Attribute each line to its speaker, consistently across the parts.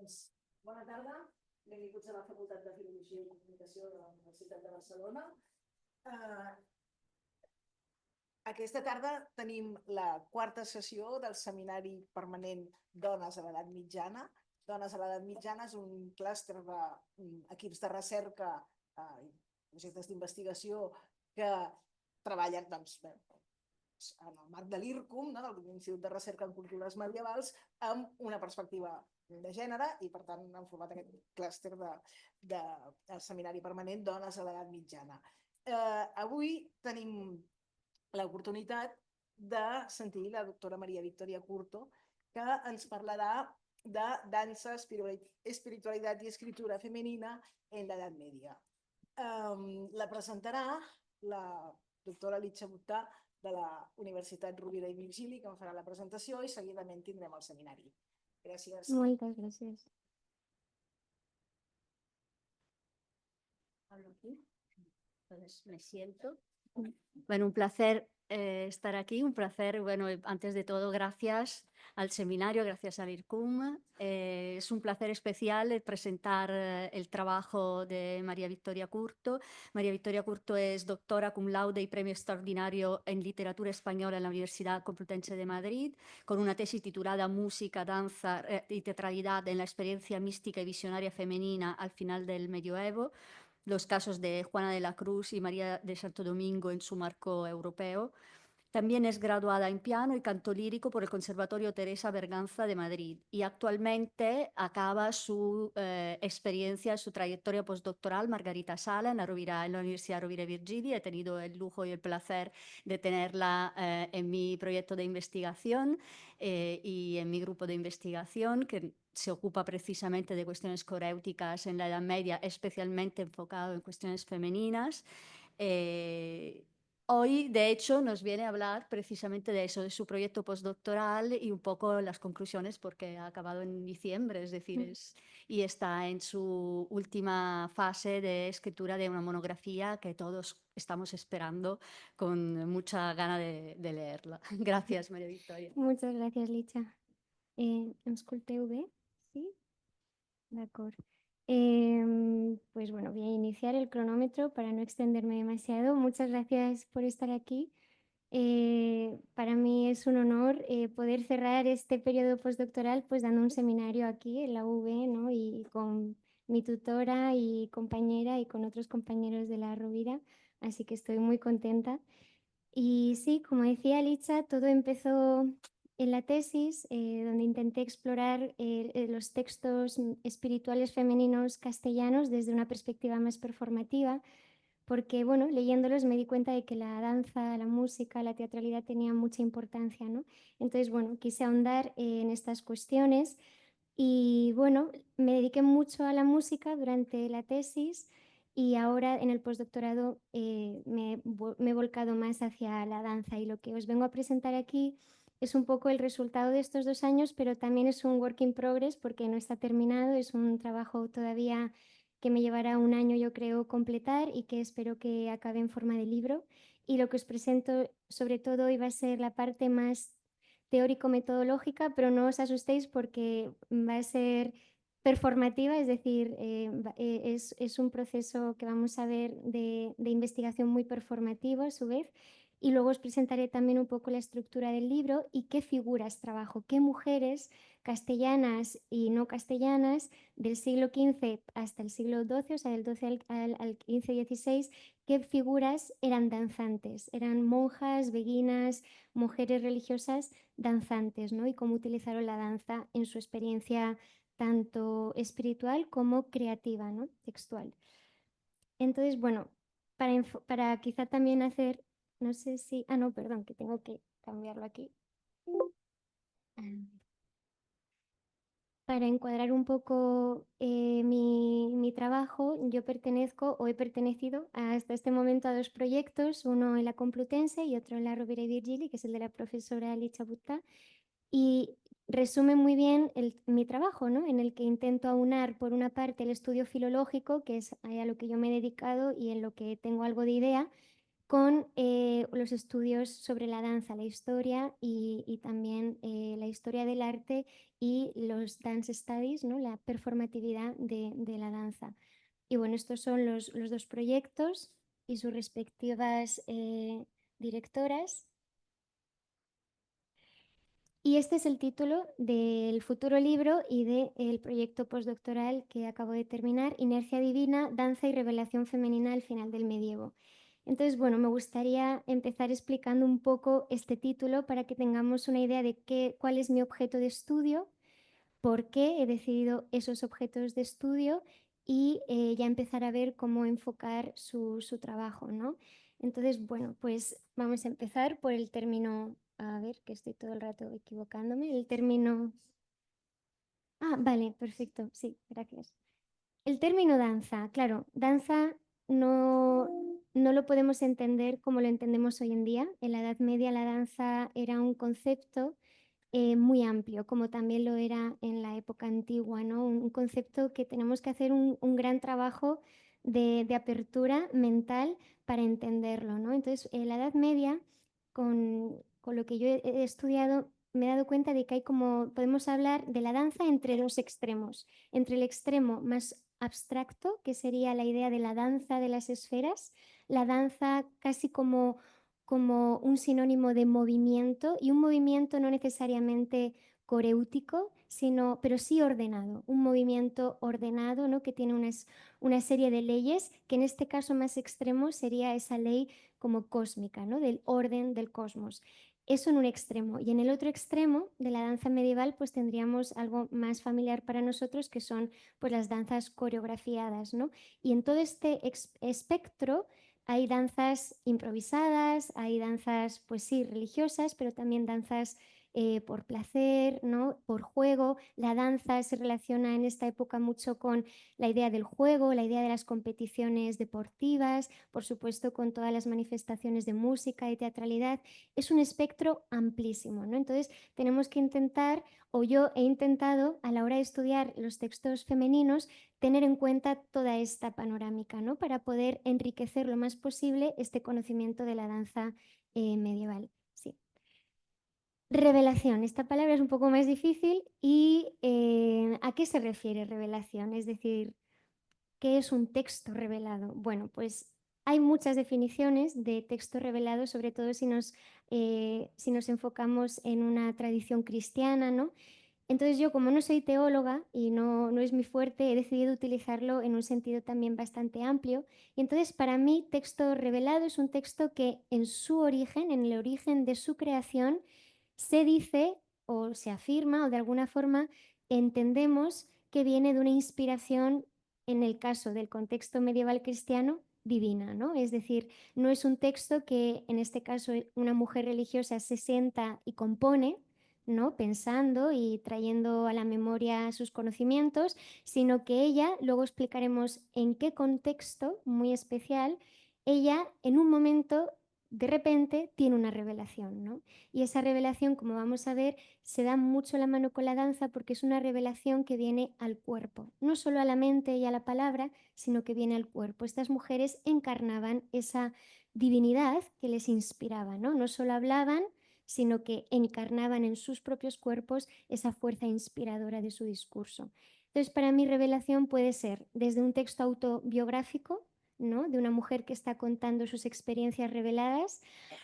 Speaker 1: Doncs, bona tarda, benvinguts a la Facultat de Filologia i Comunicació de la Universitat de Barcelona. Aquesta tarda tenim la quarta sessió del Seminari Permanent Dones a l'Edat Mitjana. Dones a l'Edat Mitjana és un clúster d'equips de recerca i projectes d'investigació que treballen en el marc de l'IRCUM, de l'Institut de Recerca en Cultures Medievals, amb una perspectiva de gènere i, per tant, han format aquest clúster del Seminari Permanent Dones a l'Edat Mitjana. Avui tenim l'oportunitat de sentir la doctora Maria Victoria Curto, que ens parlarà de dansa, espiritualitat i escritura femenina en l'edat media. La presentarà la doctora Litxa Buttà de la Universitat Rovira i Virgili, que en farà la presentació, i seguidament tindrem el seminari. Gràcies.
Speaker 2: Moltes gràcies.
Speaker 3: Hablo aquí. Entonces me siento. Bueno, un placer estar aquí, un placer, bueno, antes de todo, gracias al seminario, gracias al IRCUM. Es un placer especial presentar el trabajo de María Victoria Curto. María Victoria Curto es doctora cum laude y premio extraordinario en literatura española en la Universidad Complutense de Madrid, con una tesis titulada Música, danza y teatralidad en la experiencia mística y visionaria femenina al final del medioevo. Los casos de Juana de la Cruz y María de Santo Domingo en su marco europeo. También es graduada en piano y canto lírico por el Conservatorio Teresa Berganza de Madrid y actualmente acaba su experiencia, su trayectoria postdoctoral Margarita Sala en la Universidad Rovira y Virgili. He tenido el lujo y el placer de tenerla en mi proyecto de investigación y en mi grupo de investigación, que se ocupa precisamente de cuestiones coréuticas en la Edad Media, especialmente enfocado en cuestiones femeninas. Hoy, de hecho, nos viene a hablar precisamente de eso, de su proyecto postdoctoral y un poco las conclusiones, porque ha acabado en diciembre, es decir, y está en su última fase de escritura de una monografía que todos estamos esperando con mucha gana de leerla. Gracias, María Victoria.
Speaker 2: Muchas gràcies, Litxa. Em escolteu bé? Sí? D'acord. Pues bueno, voy a iniciar el cronómetro para no extenderme demasiado. Muchas gracias por estar aquí. Para mí es un honor poder cerrar este periodo postdoctoral pues dando un seminario aquí en la UV, ¿no? Y con mi tutora y compañera y con otros compañeros de la Rovira, así que estoy muy contenta. Y sí, como decía Litxa, todo empezó en la tesis, donde intenté explorar los textos espirituales femeninos castellanos desde una perspectiva más performativa, porque, bueno, leyéndolos me di cuenta de que la danza, la música, la teatralidad tenían mucha importancia, ¿no? Entonces, bueno, quise ahondar en estas cuestiones y, bueno, me dediqué mucho a la música durante la tesis y ahora en el postdoctorado me he volcado más hacia la danza, y lo que os vengo a presentar aquí es un poco el resultado de estos 2 años, pero también es un work in progress porque no está terminado, es un trabajo todavía que me llevará 1 año, yo creo, completar y que espero que acabe en forma de libro. Y lo que os presento sobre todo iba a ser la parte más teórico-metodológica, pero no os asustéis porque va a ser performativa, es decir, es un proceso que vamos a ver de investigación muy performativo a su vez. Y luego os presentaré también un poco la estructura del libro y qué figuras trabajo, qué mujeres castellanas y no castellanas del siglo XV hasta el siglo XII, o sea, del XII al XV-XVI, qué figuras eran danzantes, eran monjas, beguinas, mujeres religiosas danzantes, ¿no? Y cómo utilizaron la danza en su experiencia tanto espiritual como creativa, ¿no? Textual. Entonces, bueno, para quizá también hacer, no sé si, no, perdón, que tengo que cambiarlo aquí. Para encuadrar un poco mi trabajo, yo pertenezco o he pertenecido hasta este momento a 2 proyectos, uno en la Complutense y otro en la Rovira y Virgili, que es el de la profesora Litxa Buttà, y resume muy bien mi trabajo, ¿no? En el que intento aunar, por una parte, el estudio filológico, que es a lo que yo me he dedicado y en lo que tengo algo de idea, con los estudios sobre la danza, la historia y también la historia del arte y los dance studies, ¿no? La performatividad de la danza. Y bueno, estos son los dos proyectos y sus respectivas directoras. Y este es el título del futuro libro y del proyecto postdoctoral que acabo de terminar, Inercia Divina, Danza y Revelación Femenina al final del medievo. Entonces, bueno, me gustaría empezar explicando un poco este título para que tengamos una idea de cuál es mi objeto de estudio, por qué he decidido esos objetos de estudio y ya empezar a ver cómo enfocar su trabajo, ¿no? Entonces, bueno, pues vamos a empezar por el término, a ver, que estoy todo el rato equivocándome, el término... Ah, vale, perfecto, sí, gracias. El término danza, claro, danza no, no lo podemos entender como lo entendemos hoy en día. En la Edad Media la danza era un concepto muy amplio, como también lo era en la época antigua, ¿no? Un concepto que tenemos que hacer un gran trabajo de apertura mental para entenderlo, ¿no? Entonces, en la Edad Media, con lo que yo he estudiado, me he dado cuenta de que hay como, podemos hablar de la danza entre dos extremos, entre el extremo más abstracto, que sería la idea de la danza de las esferas, la danza casi como un sinónimo de movimiento y un movimiento no necesariamente coréutico, pero sí ordenado, un movimiento ordenado, ¿no? Que tiene una serie de leyes, que en este caso más extremo sería esa ley como cósmica, ¿no? Del orden del cosmos. Eso en un extremo. Y en el otro extremo de la danza medieval, pues tendríamos algo más familiar para nosotros, que son pues las danzas coreografiadas, ¿no? Y en todo este espectro hay danzas improvisadas, hay danzas, pues sí, religiosas, pero también danzas por placer, ¿no? Por juego. La danza se relaciona en esta época mucho con la idea del juego, la idea de las competiciones deportivas, por supuesto con todas las manifestaciones de música y teatralidad. Es un espectro amplísimo, ¿no? Entonces tenemos que intentar, o yo he intentado a la hora de estudiar los textos femeninos, tener en cuenta toda esta panorámica, ¿no? Para poder enriquecer lo más posible este conocimiento de la danza medieval. Sí. Revelación. Esta palabra es un poco más difícil y ¿a qué se refiere revelación? Es decir, ¿qué es un texto revelado? Bueno, pues hay muchas definiciones de texto revelado, sobre todo si nos enfocamos en una tradición cristiana, ¿no? Entonces yo, como no soy teóloga y no es mi fuerte, he decidido utilizarlo en un sentido también bastante amplio. Y entonces para mí texto revelado es un texto que en su origen, en el origen de su creación, se dice o se afirma o de alguna forma entendemos que viene de una inspiración, en el caso del contexto medieval cristiano, divina, ¿no? Es decir, no es un texto que en este caso una mujer religiosa se sienta y compone, ¿no? Pensando y trayendo a la memoria sus conocimientos, sino que ella, luego explicaremos en qué contexto muy especial, ella en un momento de repente tiene una revelación, ¿no? Y esa revelación, como vamos a ver, se da mucho la mano con la danza porque es una revelación que viene al cuerpo, no solo a la mente y a la palabra, sino que viene al cuerpo. Estas mujeres encarnaban esa divinidad que les inspiraba, ¿no? No solo hablaban, sino que encarnaban en sus propios cuerpos esa fuerza inspiradora de su discurso. Entonces, para mí, revelación puede ser desde un texto autobiográfico, ¿no? De una mujer que está contando sus experiencias reveladas,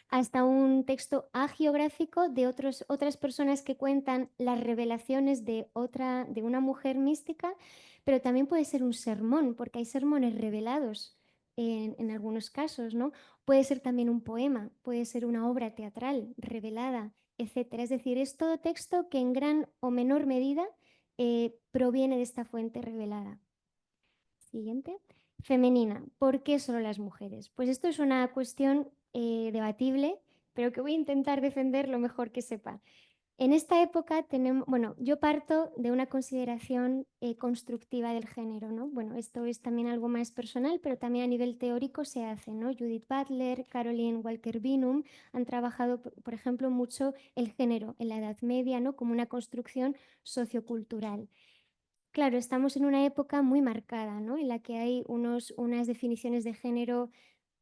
Speaker 2: hasta un texto agiográfico de otras personas que cuentan las revelaciones de una mujer mística, pero también puede ser un sermón, porque hay sermones revelados en algunos casos, ¿no? Puede ser también un poema, puede ser una obra teatral revelada, etcétera. Es decir, es todo texto que en gran o menor medida proviene de esta fuente revelada. Siguiente. Femenina. ¿Por qué solo las mujeres? Pues esto es una cuestión debatible, pero que voy a intentar defender lo mejor que sepa. En esta época tenemos, bueno, yo parto de una consideración constructiva del género, ¿no? Bueno, esto es también algo más personal, pero también a nivel teórico se hace, ¿no? Judith Butler, Caroline Walker Bingham han trabajado, por ejemplo, mucho el género en la Edad Media, ¿no? Como una construcción sociocultural. Claro, estamos en una época muy marcada, ¿no? En la que hay unas definiciones de género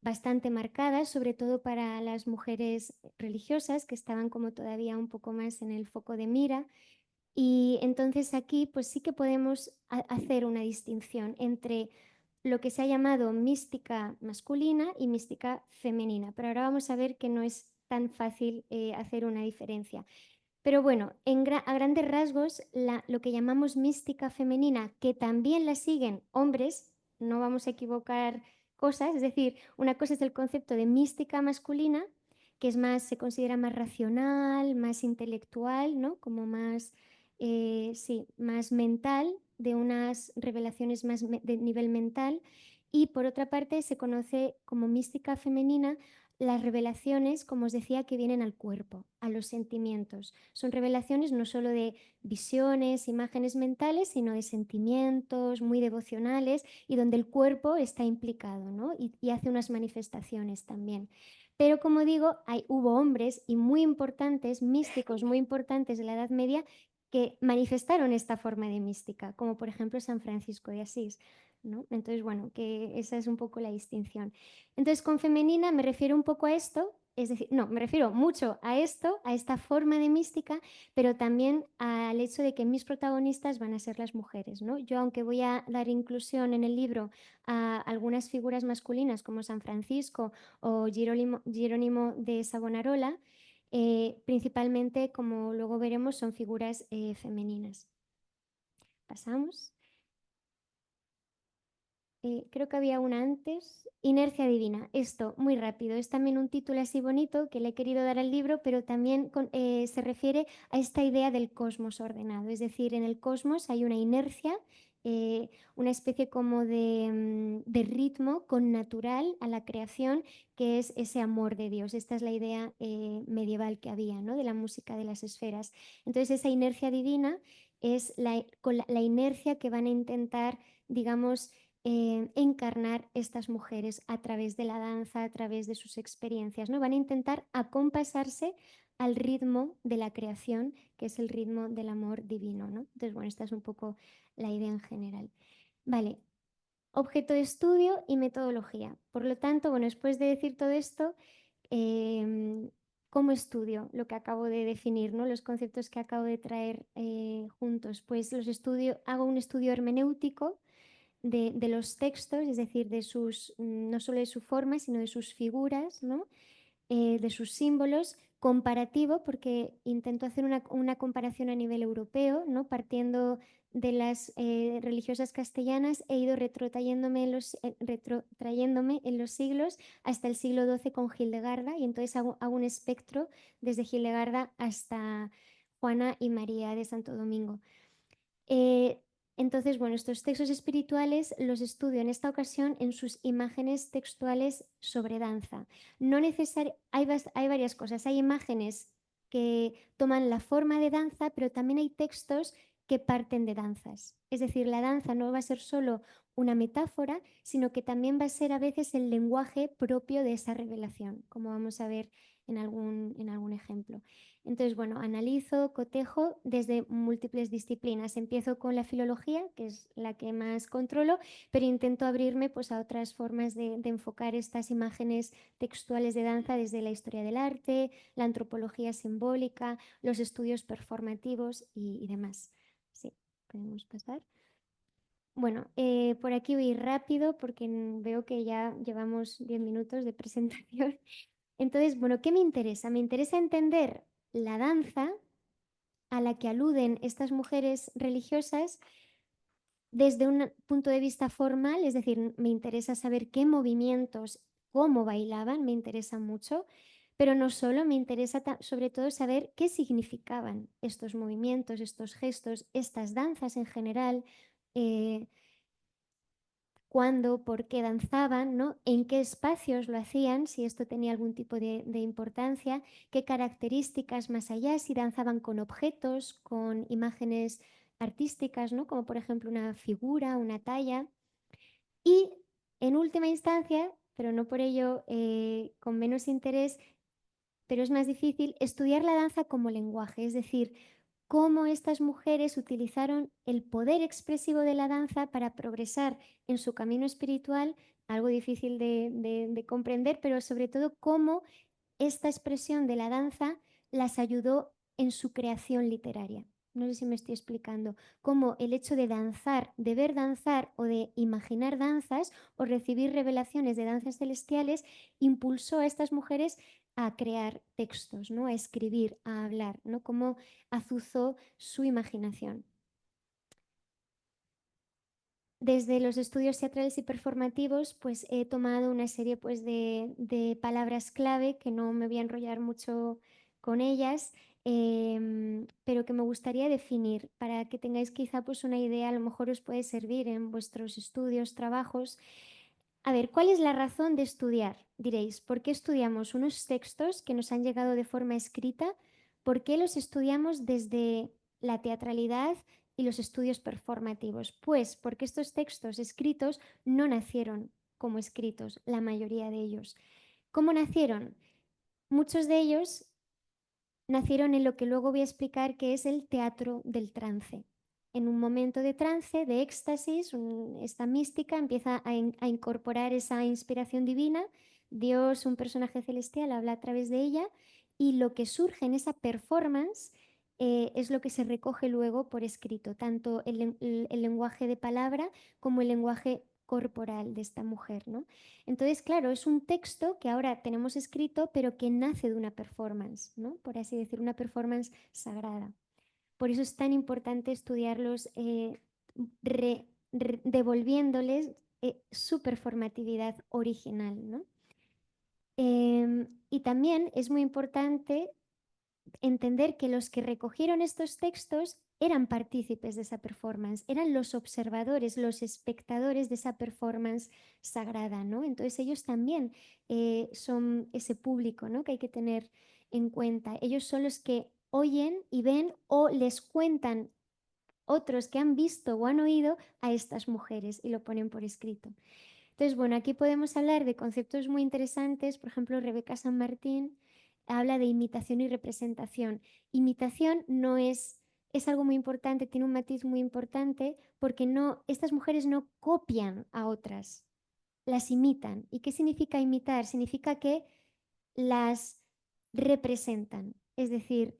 Speaker 2: bastante marcadas, sobre todo para las mujeres religiosas que estaban como todavía un poco más en el foco de mira. Y entonces aquí pues sí que podemos hacer una distinción entre lo que se ha llamado mística masculina y mística femenina, pero ahora vamos a ver que no es tan fácil hacer una diferencia. Pero bueno, a grandes rasgos, lo que llamamos mística femenina, que también la siguen hombres, no vamos a equivocar cosas, es decir, una cosa es el concepto de mística masculina, que es más, se considera más racional, más intelectual, ¿no? Como más, sí, más mental, de unas revelaciones más de nivel mental. Y por otra parte, se conoce como mística femenina las revelaciones, como os decía, que vienen al cuerpo, a los sentimientos. Son revelaciones no solo de visiones, imágenes mentales, sino de sentimientos muy devocionales y donde el cuerpo está implicado, ¿no? y hace unas manifestaciones también. Pero como digo, hubo hombres y muy importantes, místicos muy importantes de la Edad Media, que manifestaron esta forma de mística, como por ejemplo San Francisco de Asís, ¿no? Entonces, bueno, que esa es un poco la distinción. Entonces, con femenina me refiero un poco a esto, es decir, no, me refiero mucho a esto, a esta forma de mística, pero también al hecho de que mis protagonistas van a ser las mujeres, ¿no? Yo, aunque voy a dar inclusión en el libro a algunas figuras masculinas como San Francisco o Jerónimo de Savonarola, principalmente, como luego veremos, son figuras femeninas. Pasamos. Creo que había una antes, Inercia Divina. Esto, muy rápido, es también un título así bonito que le he querido dar al libro, pero también se refiere a esta idea del cosmos ordenado. Es decir, en el cosmos hay una inercia, una especie como de ritmo connatural a la creación, que es ese amor de Dios. Esta es la idea medieval que había, ¿no? De la música de las esferas. Entonces, esa inercia divina es la inercia que van a intentar, digamos, encarnar estas mujeres a través de la danza, a través de sus experiencias, ¿no? Van a intentar acompasarse al ritmo de la creación, que es el ritmo del amor divino, ¿no? Entonces, bueno, esta es un poco la idea en general. Vale, objeto de estudio y metodología. Por lo tanto, bueno, después de decir todo esto, ¿cómo estudio lo que acabo de definir, ¿no? Los conceptos que acabo de traer juntos? Pues hago un estudio hermenéutico de los textos, es decir, no solo de su forma, sino de sus figuras, ¿no? De sus símbolos, comparativo, porque intento hacer una comparación a nivel europeo, ¿no? Partiendo de las religiosas castellanas, he ido retrotrayéndome en los siglos hasta el siglo XII con Hildegarda, y entonces hago un espectro desde Hildegarda hasta Juana y María de Santo Domingo. Entonces, bueno, estos textos espirituales los estudio en esta ocasión en sus imágenes textuales sobre danza. Hay varias cosas. Hay imágenes que toman la forma de danza, pero también hay textos que parten de danzas. Es decir, la danza no va a ser solo una metáfora, sino que también va a ser a veces el lenguaje propio de esa revelación, como vamos a ver en algún ejemplo. Entonces, bueno, analizo, cotejo desde múltiples disciplinas. Empiezo con la filología, que es la que más controlo, pero intento abrirme pues, a otras formas de enfocar estas imágenes textuales de danza desde la historia del arte, la antropología simbólica, los estudios performativos y demás. Sí, podemos pasar. Bueno, por aquí voy rápido porque veo que ya llevamos 10 minutos de presentación. Entonces, bueno, ¿qué me interesa? Me interesa entender la danza a la que aluden estas mujeres religiosas desde un punto de vista formal, es decir, me interesa saber qué movimientos, cómo bailaban, me interesa mucho, pero no solo, me interesa sobre todo saber qué significaban estos movimientos, estos gestos, estas danzas en general, cuándo, por qué danzaban, ¿no? En qué espacios lo hacían, si esto tenía algún tipo de importancia, qué características más allá, si danzaban con objetos, con imágenes artísticas, ¿no? Como por ejemplo una figura, una talla. Y en última instancia, pero no por ello con menos interés, pero es más difícil, estudiar la danza como lenguaje, es decir, cómo estas mujeres utilizaron el poder expresivo de la danza para progresar en su camino espiritual algo difícil de comprender, pero sobre todo cómo esta expresión de la danza las ayudó en su creación literaria. No sé si me estoy explicando. Cómo el hecho de danzar, de ver danzar o de imaginar danzas o recibir revelaciones de danzas celestiales impulsó a estas mujeres a crear textos, ¿no? A escribir, a hablar, ¿no? Cómo azuzó su imaginación. Desde los estudios teatrales y performativos, pues he tomado una serie pues, de palabras clave que no me voy a enrollar mucho con ellas, pero que me gustaría definir para que tengáis quizá pues, una idea, a lo mejor os puede servir en vuestros estudios, trabajos. A ver, ¿cuál es la razón de estudiar? Diréis, ¿por qué estudiamos unos textos que nos han llegado de forma escrita? ¿Por qué los estudiamos desde la teatralidad y los estudios performativos? Pues porque estos textos escritos no nacieron como escritos, la mayoría de ellos. ¿Cómo nacieron? Muchos de ellos nacieron en lo que luego voy a explicar que es el teatro del trance. En un momento de trance, de éxtasis, esta mística empieza a incorporar esa inspiración divina, Dios, un personaje celestial, habla a través de ella y lo que surge en esa performance es lo que se recoge luego por escrito, tanto el lenguaje de palabra como el lenguaje corporal de esta mujer, ¿no? Entonces, claro, es un texto que ahora tenemos escrito, pero que nace de una performance, ¿no? Por así decir, una performance sagrada. Por eso es tan importante estudiarlos devolviéndoles su performatividad original, ¿no? Y también es muy importante entender que los que recogieron estos textos eran partícipes de esa performance, eran los observadores, los espectadores de esa performance sagrada, ¿no? Entonces ellos también son ese público, ¿no? Que hay que tener en cuenta. Ellos son los que oyen y ven o les cuentan otros que han visto o han oído a estas mujeres y lo ponen por escrito. Entonces, bueno, aquí podemos hablar de conceptos muy interesantes. Por ejemplo, Rebeca San Martín habla de imitación y representación. Imitación no es algo muy importante, tiene un matiz muy importante porque estas mujeres no copian a otras, las imitan. ¿Y qué significa imitar? Significa que las representan, es decir,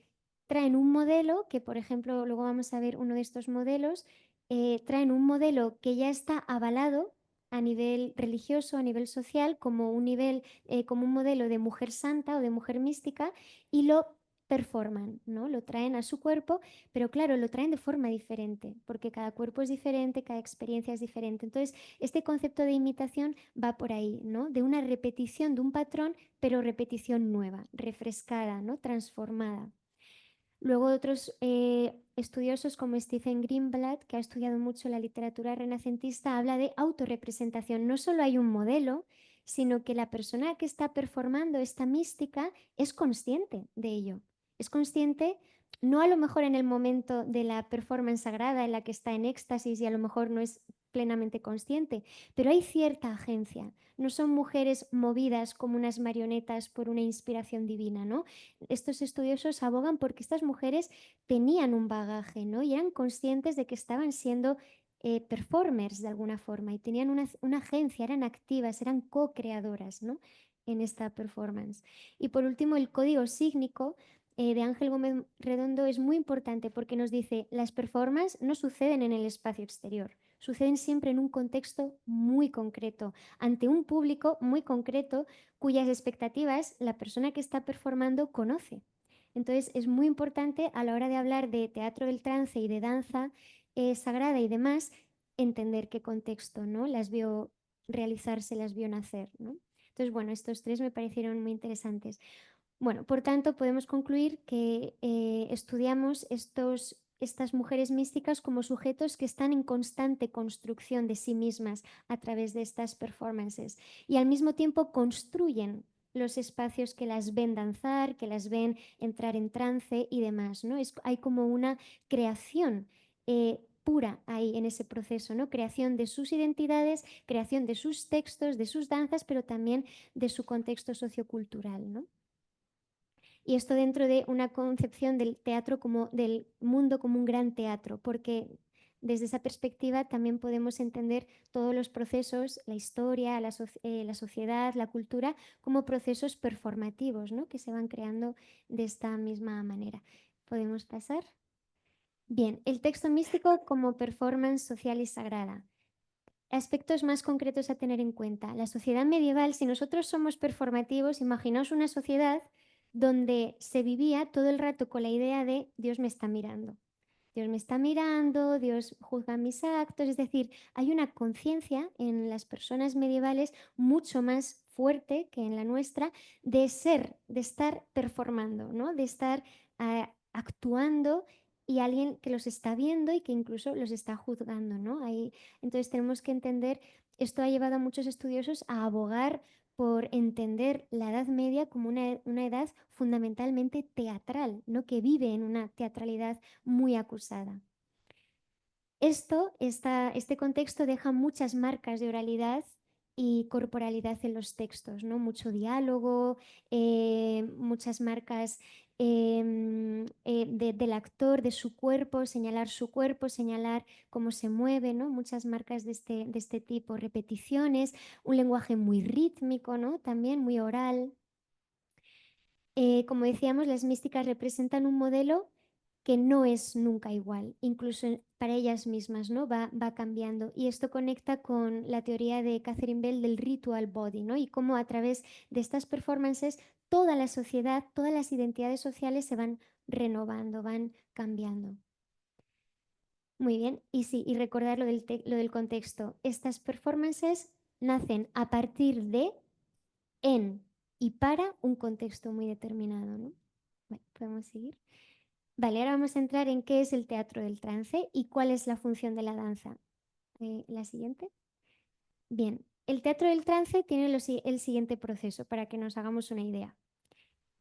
Speaker 2: traen un modelo que, por ejemplo, luego vamos a ver uno de estos modelos, traen un modelo que ya está avalado a nivel religioso, a nivel social, como como un modelo de mujer santa o de mujer mística, y lo performan, ¿no? Lo traen a su cuerpo, pero claro, lo traen de forma diferente, porque cada cuerpo es diferente, cada experiencia es diferente. Entonces, este concepto de imitación va por ahí, ¿no? De una repetición de un patrón, pero repetición nueva, refrescada, ¿no? Transformada. Luego otros estudiosos como Stephen Greenblatt, que ha estudiado mucho la literatura renacentista, habla de autorrepresentación. No solo hay un modelo, sino que la persona que está performando esta mística es consciente de ello. Es consciente, no a lo mejor en el momento de la performance sagrada en la que está en éxtasis y a lo mejor no es plenamente consciente, pero hay cierta agencia. No son mujeres movidas como unas marionetas por una inspiración divina, ¿no? Estos estudiosos abogan porque estas mujeres tenían un bagaje, ¿no? Y eran conscientes de que estaban siendo performers de alguna forma y tenían una agencia, eran activas, eran co-creadoras, ¿no? En esta performance. Y por último, el código sígnico de Ángel Gómez Redondo es muy importante porque nos dice, las performances no suceden en el espacio exterior, suceden siempre en un contexto muy concreto, ante un público muy concreto cuyas expectativas la persona que está performando conoce. Entonces es muy importante a la hora de hablar de teatro del trance y de danza sagrada y demás, entender qué contexto, ¿no? Las vio realizarse, las vio nacer, ¿no? Entonces, bueno, estos tres me parecieron muy interesantes. Bueno, por tanto, podemos concluir que estudiamos estas mujeres místicas como sujetos que están en constante construcción de sí mismas a través de estas performances y al mismo tiempo construyen los espacios que las ven danzar, que las ven entrar en trance y demás, ¿no? Hay como una creación pura ahí en ese proceso, ¿no? Creación de sus identidades, creación de sus textos, de sus danzas, pero también de su contexto sociocultural, ¿no? Y esto dentro de una concepción del teatro como del mundo como un gran teatro, porque desde esa perspectiva también podemos entender todos los procesos, la historia, la sociedad, la cultura, como procesos performativos, ¿no? Que se van creando de esta misma manera. ¿Podemos pasar? Bien, el texto místico como performance social y sagrada. Aspectos más concretos a tener en cuenta. La sociedad medieval, si nosotros somos performativos, imaginaos una sociedad donde se vivía todo el rato con la idea de Dios me está mirando. Dios me está mirando, Dios juzga mis actos, es decir, hay una conciencia en las personas medievales mucho más fuerte que en la nuestra de ser, de estar performando, ¿no? De estar actuando y alguien que los está viendo y que incluso los está juzgando, ¿no? Entonces tenemos que entender, esto ha llevado a muchos estudiosos a abogar por entender la Edad Media como una edad fundamentalmente teatral, ¿no? Que vive en una teatralidad muy acusada. Este contexto deja muchas marcas de oralidad y corporalidad en los textos, ¿no? Mucho diálogo, muchas marcas del actor, de su cuerpo, señalar cómo se mueve, ¿no? Muchas marcas de este tipo, repeticiones, un lenguaje muy rítmico, ¿no? También muy oral. Como decíamos, las místicas representan un modelo que no es nunca igual, incluso para ellas mismas, ¿no? Va cambiando. Y esto conecta con la teoría de Catherine Bell del ritual body, ¿no? Y cómo a través de estas performances toda la sociedad, todas las identidades sociales se van renovando, van cambiando. Muy bien, y sí, y recordar lo del contexto. Estas performances nacen a partir de, en y para un contexto muy determinado, ¿no? Bueno, podemos seguir. Vale, ahora vamos a entrar en qué es el teatro del trance y cuál es la función de la danza. La siguiente. Bien, el teatro del trance tiene el siguiente proceso para que nos hagamos una idea.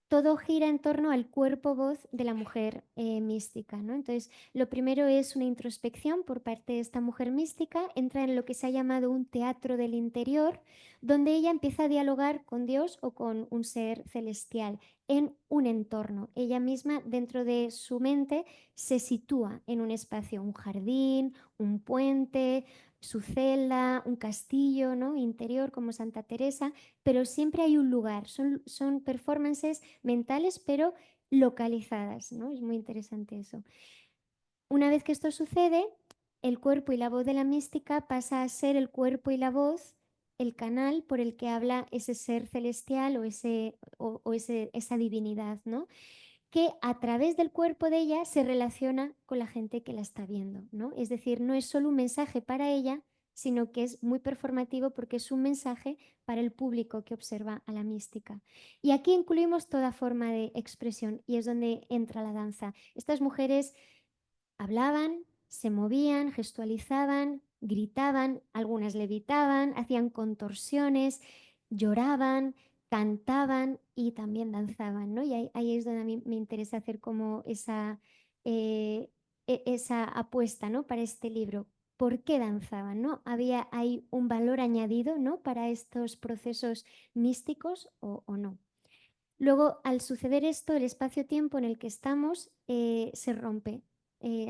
Speaker 2: Todo gira en torno al cuerpo-voz de la mujer mística, ¿no? Entonces, lo primero es una introspección por parte de esta mujer mística, entra en lo que se ha llamado un teatro del interior, donde ella empieza a dialogar con Dios o con un ser celestial en un entorno. Ella misma, dentro de su mente, se sitúa en un espacio, un jardín, un puente, su celda, un castillo, ¿no? Interior como Santa Teresa, pero siempre hay un lugar, son performances mentales pero localizadas, ¿no? Es muy interesante eso. Una vez que esto sucede, el cuerpo y la voz de la mística pasa a ser el cuerpo y la voz, el canal por el que habla ese ser celestial o esa divinidad, ¿no? Que a través del cuerpo de ella se relaciona con la gente que la está viendo, ¿no? Es decir, no es solo un mensaje para ella, sino que es muy performativo porque es un mensaje para el público que observa a la mística. Y aquí incluimos toda forma de expresión y es donde entra la danza. Estas mujeres hablaban, se movían, gestualizaban, gritaban, algunas levitaban, hacían contorsiones, lloraban, cantaban y también danzaban, ¿no? Y ahí es donde a mí me interesa hacer como esa apuesta, ¿no? Para este libro. ¿Por qué danzaban, no? ¿Había ahí un valor añadido, ¿no? Para estos procesos místicos o no? Luego, al suceder esto, el espacio-tiempo en el que estamos se rompe,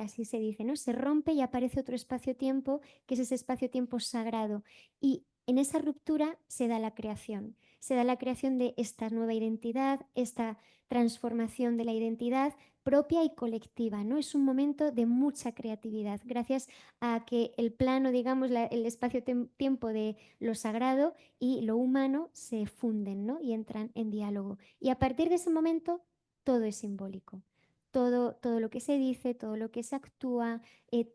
Speaker 2: así se dice, ¿no? Se rompe y aparece otro espacio-tiempo, que es ese espacio-tiempo sagrado. Y en esa ruptura se da la creación. Se da la creación de esta nueva identidad, esta transformación de la identidad propia y colectiva, ¿no? Es un momento de mucha creatividad, gracias a que el plano, digamos, el espacio-tiempo de lo sagrado y lo humano se funden, ¿no? Y entran en diálogo. Y a partir de ese momento, todo es simbólico. Todo lo que se dice, todo lo que se actúa,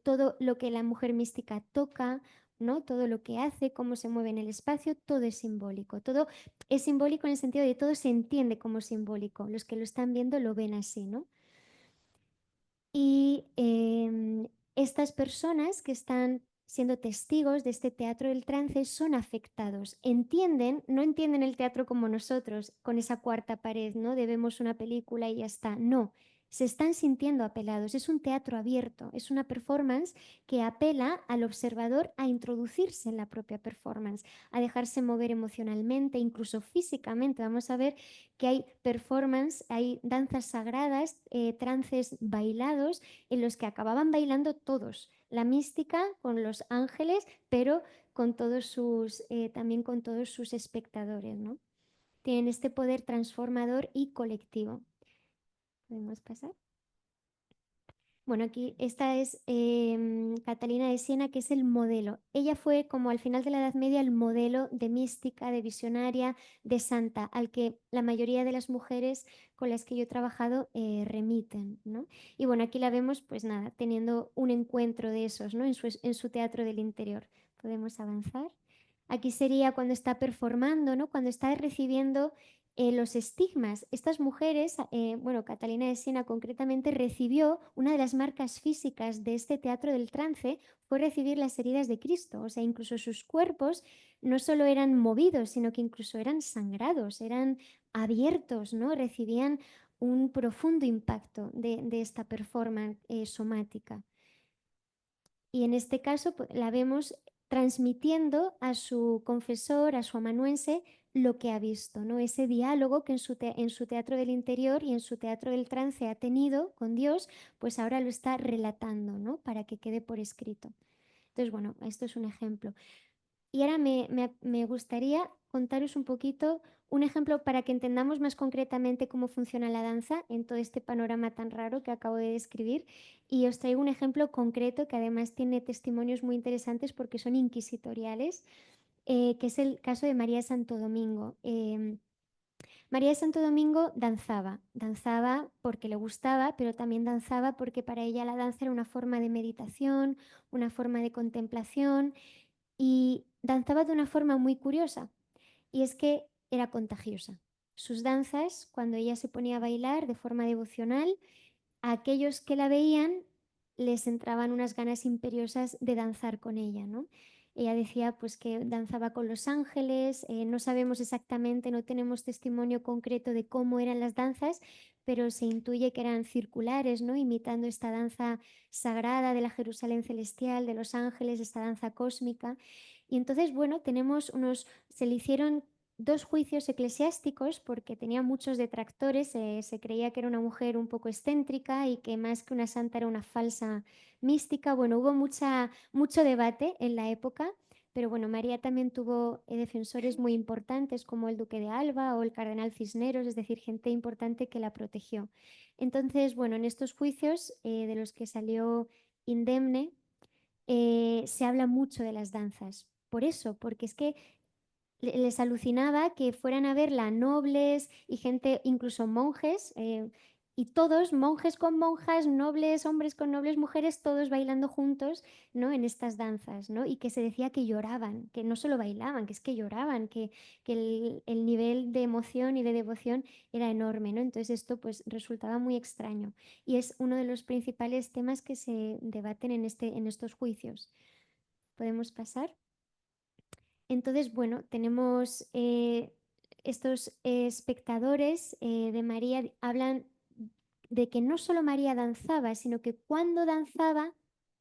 Speaker 2: todo lo que la mujer mística toca, ¿no? Todo lo que hace, cómo se mueve en el espacio, todo es simbólico. Todo es simbólico en el sentido de todo se entiende como simbólico. Los que lo están viendo lo ven así, ¿no? Y estas personas que están siendo testigos de este teatro del trance son afectados. No entienden el teatro como nosotros, con esa cuarta pared, ¿no? Debemos una película y ya está. No, se están sintiendo apelados. Es un teatro abierto, es una performance que apela al observador a introducirse en la propia performance, a dejarse mover emocionalmente, incluso físicamente. Vamos a ver que hay performance, hay danzas sagradas, trances bailados en los que acababan bailando todos, la mística, con los ángeles, pero con todos también con todos sus espectadores, ¿no? Tienen este poder transformador y colectivo. ¿Podemos pasar? Bueno, aquí esta es Catalina de Siena, que es el modelo. Ella fue, como al final de la Edad Media, el modelo de mística, de visionaria, de santa, al que la mayoría de las mujeres con las que yo he trabajado remiten, ¿no? Y bueno, aquí la vemos, pues nada, teniendo un encuentro de esos, ¿no? En su teatro del interior. Podemos avanzar. Aquí sería cuando está performando, ¿no? Cuando está recibiendo los estigmas. Estas mujeres, bueno, Catalina de Siena concretamente recibió una de las marcas físicas de este teatro del trance, fue recibir las heridas de Cristo. O sea, incluso sus cuerpos no solo eran movidos, sino que incluso eran sangrados, eran abiertos, ¿no? Recibían un profundo impacto de esta performance somática. Y en este caso la vemos transmitiendo a su confesor, a su amanuense, lo que ha visto, ¿no? Ese diálogo que en su teatro del interior y en su teatro del trance ha tenido con Dios, pues ahora lo está relatando, ¿no? Para que quede por escrito. Entonces, bueno, esto es un ejemplo. Y ahora me gustaría contaros un poquito un ejemplo para que entendamos más concretamente cómo funciona la danza en todo este panorama tan raro que acabo de describir. Y os traigo un ejemplo concreto que además tiene testimonios muy interesantes porque son inquisitoriales, que es el caso de María de Santo Domingo. María de Santo Domingo danzaba porque le gustaba, pero también danzaba porque para ella la danza era una forma de meditación, una forma de contemplación y danzaba de una forma muy curiosa, y es que era contagiosa. Sus danzas, cuando ella se ponía a bailar de forma devocional, a aquellos que la veían les entraban unas ganas imperiosas de danzar con ella, ¿no? Ella decía pues que danzaba con los ángeles, no sabemos exactamente, no tenemos testimonio concreto de cómo eran las danzas, pero se intuye que eran circulares, ¿no? Imitando esta danza sagrada de la Jerusalén celestial, de los ángeles, esta danza cósmica. Y entonces, bueno, se le hicieron 2 juicios eclesiásticos porque tenía muchos detractores, se creía que era una mujer un poco excéntrica y que más que una santa era una falsa mística. Bueno, hubo mucho debate en la época, pero bueno, María también tuvo defensores muy importantes como el duque de Alba o el cardenal Cisneros, es decir, gente importante que la protegió. Entonces, bueno, en estos juicios de los que salió indemne, se habla mucho de las danzas. Por eso, porque es que les alucinaba que fueran a verla nobles y gente, incluso monjes, y todos, monjes con monjas, nobles, hombres con nobles mujeres, todos bailando juntos, ¿no? En estas danzas, ¿no? Y que se decía que lloraban, que no solo bailaban, que es que lloraban, que el nivel de emoción y de devoción era enorme, ¿no? Entonces esto pues resultaba muy extraño y es uno de los principales temas que se debaten en estos juicios. ¿Podemos pasar? Entonces, bueno, tenemos estos espectadores de María, hablan de que no solo María danzaba, sino que cuando danzaba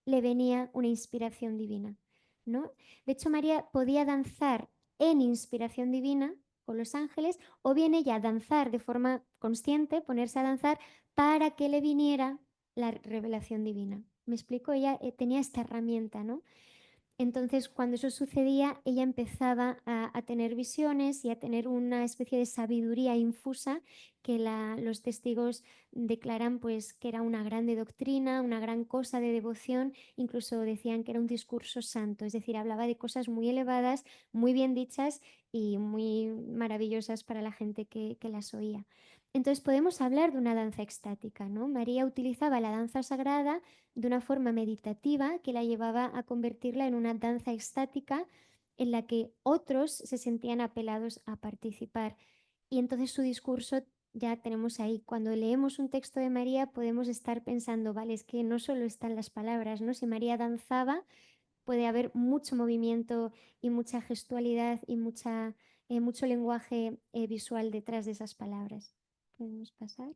Speaker 2: le venía una inspiración divina, ¿no? De hecho, María podía danzar en inspiración divina con los ángeles, o bien ella danzar de forma consciente, ponerse a danzar para que le viniera la revelación divina. ¿Me explico? Ella tenía esta herramienta, ¿no? Entonces, cuando eso sucedía, ella empezaba a tener visiones y a tener una especie de sabiduría infusa que los testigos declaran pues, que era una grande doctrina, una gran cosa de devoción, incluso decían que era un discurso santo, es decir, hablaba de cosas muy elevadas, muy bien dichas y muy maravillosas para la gente que las oía. Entonces podemos hablar de una danza extática, ¿no? María utilizaba la danza sagrada de una forma meditativa que la llevaba a convertirla en una danza extática en la que otros se sentían apelados a participar. Y entonces su discurso ya tenemos ahí. Cuando leemos un texto de María podemos estar pensando, vale, es que no solo están las palabras, ¿no? Si María danzaba, puede haber mucho movimiento y mucha gestualidad y mucho lenguaje visual detrás de esas palabras. ¿Podemos pasar?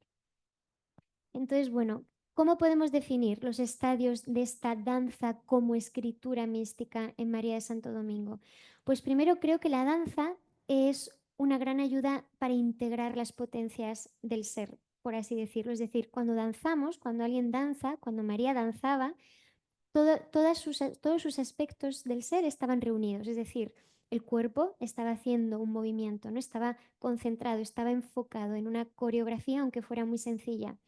Speaker 2: Entonces, bueno, ¿cómo podemos definir los estadios de esta danza como escritura mística en María de Santo Domingo? Pues primero creo que la danza es una gran ayuda para integrar las potencias del ser, por así decirlo. Es decir, cuando danzamos, cuando alguien danza, cuando María danzaba, todos sus aspectos del ser estaban reunidos, es decir, el cuerpo estaba haciendo un movimiento, ¿no? Estaba concentrado, estaba enfocado en una coreografía, aunque fuera muy sencilla.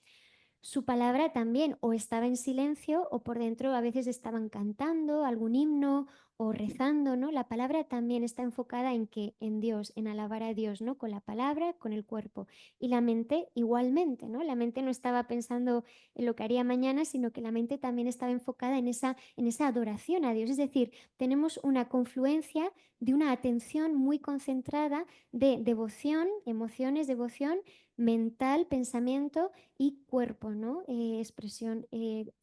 Speaker 2: Su palabra también o estaba en silencio o por dentro a veces estaban cantando algún himno o rezando, ¿no? La palabra también está enfocada en que en Dios, en alabar a Dios, ¿no? Con la palabra, con el cuerpo. Y la mente igualmente, ¿no? La mente no estaba pensando en lo que haría mañana, sino que la mente también estaba enfocada en esa adoración a Dios. Es decir, tenemos una confluencia de una atención muy concentrada de devoción, emociones, devoción mental, pensamiento y cuerpo, ¿no? Expresión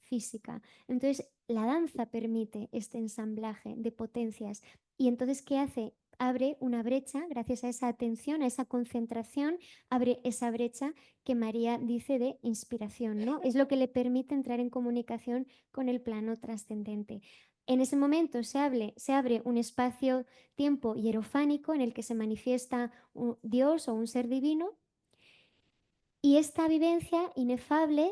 Speaker 2: física. Entonces, la danza permite este ensamblaje de potencias. Y entonces, ¿qué hace? Abre una brecha, gracias a esa atención, a esa concentración, abre esa brecha que María dice de inspiración, ¿no? Es lo que le permite entrar en comunicación con el plano trascendente. En ese momento se abre un espacio-tiempo hierofánico en el que se manifiesta un Dios o un ser divino. Y esta vivencia inefable,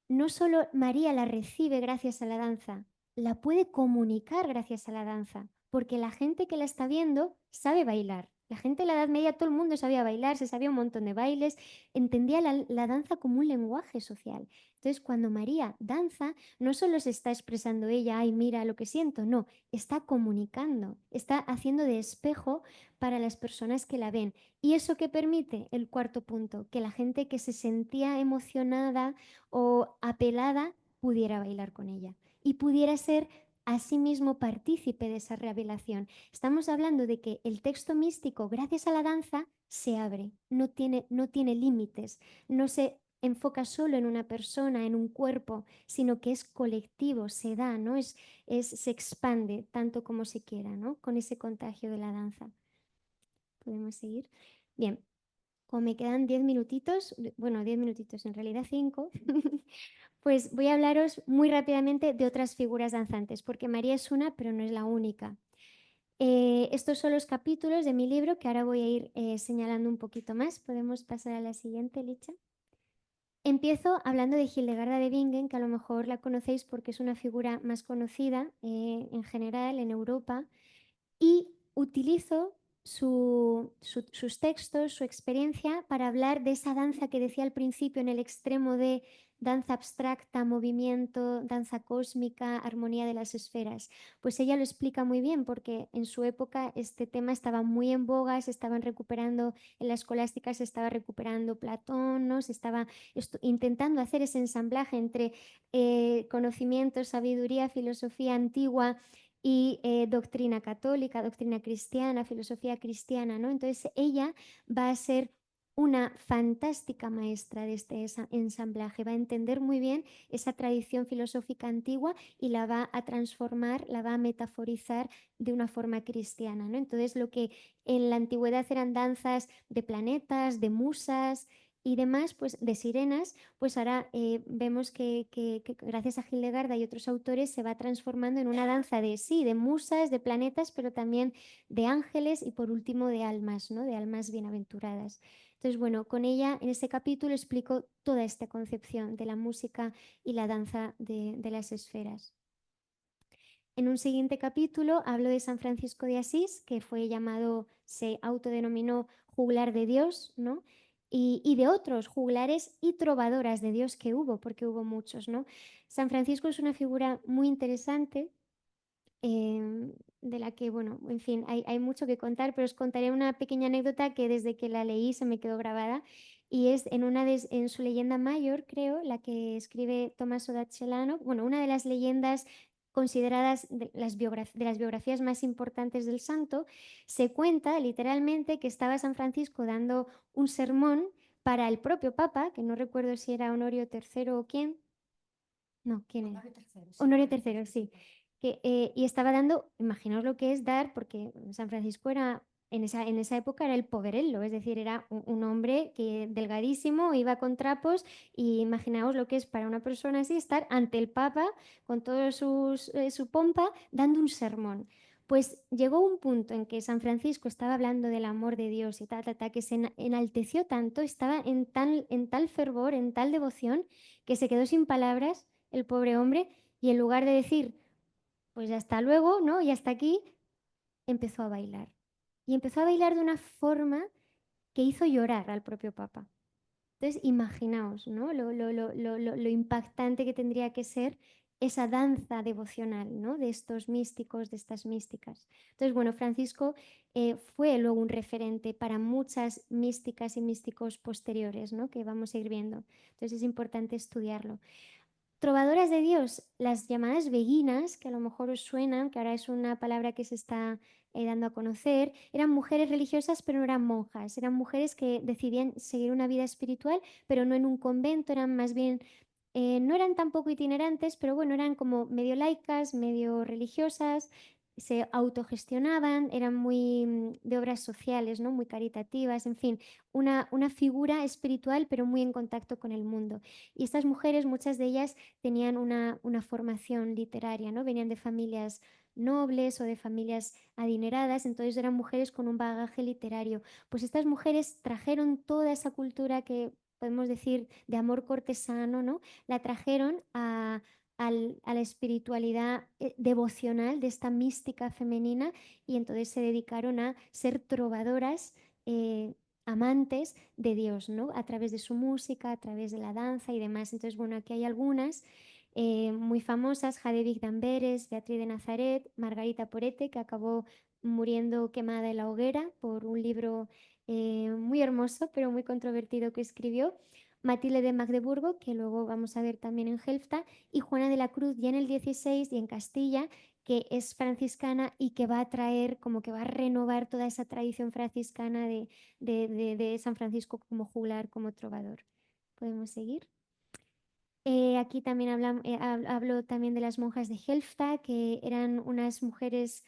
Speaker 2: no solo María la recibe gracias a la danza, la puede comunicar gracias a la danza, porque la gente que la está viendo sabe bailar. La gente de la Edad Media, todo el mundo sabía bailar, se sabía un montón de bailes, entendía la danza como un lenguaje social. Entonces, cuando María danza, no solo se está expresando ella, ay, mira lo que siento, no, está comunicando, está haciendo de espejo para las personas que la ven. ¿Y eso qué permite? El cuarto punto, que la gente que se sentía emocionada o apelada pudiera bailar con ella y pudiera ser asimismo partícipe de esa revelación. Estamos hablando de que el texto místico, gracias a la danza, se abre, no tiene límites, no se enfoca solo en una persona, en un cuerpo, sino que es colectivo, se da, ¿no? Se expande tanto como se quiera, ¿no? Con ese contagio de la danza. ¿Podemos seguir? Bien, como me quedan 10 minutitos, bueno, 10 minutitos, en realidad 5, pues voy a hablaros muy rápidamente de otras figuras danzantes, porque María es una, pero no es la única. Estos son los capítulos de mi libro que ahora voy a ir señalando un poquito más. Podemos pasar a la siguiente, Licha. Empiezo hablando de Hildegarda de Bingen, que a lo mejor la conocéis porque es una figura más conocida en general en Europa, y utilizo sus textos, su experiencia para hablar de esa danza que decía al principio en el extremo de danza abstracta, movimiento, danza cósmica, armonía de las esferas. Pues ella lo explica muy bien porque en su época este tema estaba muy en boga, se estaban recuperando, en la escolástica se estaba recuperando Platón, ¿no? Se estaba intentando hacer ese ensamblaje entre conocimiento, sabiduría, filosofía antigua y doctrina católica, doctrina cristiana, filosofía cristiana, ¿no? Entonces ella va a ser una fantástica maestra de este ensamblaje, va a entender muy bien esa tradición filosófica antigua y la va a transformar, la va a metaforizar de una forma cristiana, ¿no? Entonces lo que en la antigüedad eran danzas de planetas, de musas y demás, pues de sirenas, pues ahora vemos que gracias a Hildegarda y otros autores se va transformando en una danza de sí, de musas, de planetas, pero también de ángeles y por último de almas, ¿no? De almas bienaventuradas. Entonces, bueno, con ella en este capítulo explico toda esta concepción de la música y la danza de las esferas. En un siguiente capítulo hablo de San Francisco de Asís, que fue llamado, se autodenominó juglar de Dios, ¿no? Y de otros juglares y trovadoras de Dios que hubo, porque hubo muchos, ¿no? San Francisco es una figura muy interesante, de la que, bueno, en fin, hay mucho que contar, pero os contaré una pequeña anécdota que desde que la leí se me quedó grabada, y es en su leyenda mayor, creo, la que escribe Tommaso da Celano, bueno, una de las leyendas consideradas de las biografías más importantes del santo, se cuenta literalmente que estaba San Francisco dando un sermón para el propio Papa, que no recuerdo si era Honorio III o quién. No, ¿quién era? Honorio III, sí. Y estaba dando, imaginaos lo que es dar, porque San Francisco era, en esa época era el poverello, es decir, era un hombre que delgadísimo, iba con trapos, y imaginaos lo que es para una persona así estar ante el Papa con toda su pompa dando un sermón. Pues llegó un punto en que San Francisco estaba hablando del amor de Dios y que se enalteció tanto, estaba en tal fervor, en tal devoción, que se quedó sin palabras el pobre hombre Y en lugar de decir, pues hasta luego, ¿no? Y hasta aquí, empezó a bailar. Y empezó a bailar de una forma que hizo llorar al propio Papa. Entonces, imaginaos, ¿no? Lo impactante que tendría que ser esa danza devocional, ¿no? De estos místicos, de estas místicas. Entonces, bueno, Francisco fue luego un referente para muchas místicas y místicos posteriores, ¿no? Que vamos a ir viendo. Entonces, es importante estudiarlo. Trovadoras de Dios, las llamadas beguinas, que a lo mejor os suenan, que ahora es una palabra que se está dando a conocer, eran mujeres religiosas pero no eran monjas, eran mujeres que decidían seguir una vida espiritual pero no en un convento, eran más bien, no eran tampoco itinerantes, pero bueno, eran como medio laicas, medio religiosas, se autogestionaban, eran muy de obras sociales, ¿no? Muy caritativas, en fin, una figura espiritual pero muy en contacto con el mundo. Y estas mujeres, muchas de ellas, tenían una formación literaria, ¿no? Venían de familias nobles o de familias adineradas, entonces eran mujeres con un bagaje literario. Pues estas mujeres trajeron toda esa cultura que podemos decir de amor cortesano, ¿no? La trajeron a la espiritualidad devocional de esta mística femenina y entonces se dedicaron a ser trovadoras, amantes de Dios, ¿no? A través de su música, a través de la danza y demás. Entonces, bueno, aquí hay algunas muy famosas: Jadevig d'Amberes, Beatriz de Nazaret, Margarita Porete, que acabó muriendo quemada en la hoguera por un libro muy hermoso, pero muy controvertido que escribió. Matilde de Magdeburgo, que luego vamos a ver también en Helfta, y Juana de la Cruz ya en el 16 y en Castilla, que es franciscana y que va a traer, como que va a renovar toda esa tradición franciscana de San Francisco como juglar, como trovador. ¿Podemos seguir? Aquí también hablo también de las monjas de Helfta, que eran unas mujeres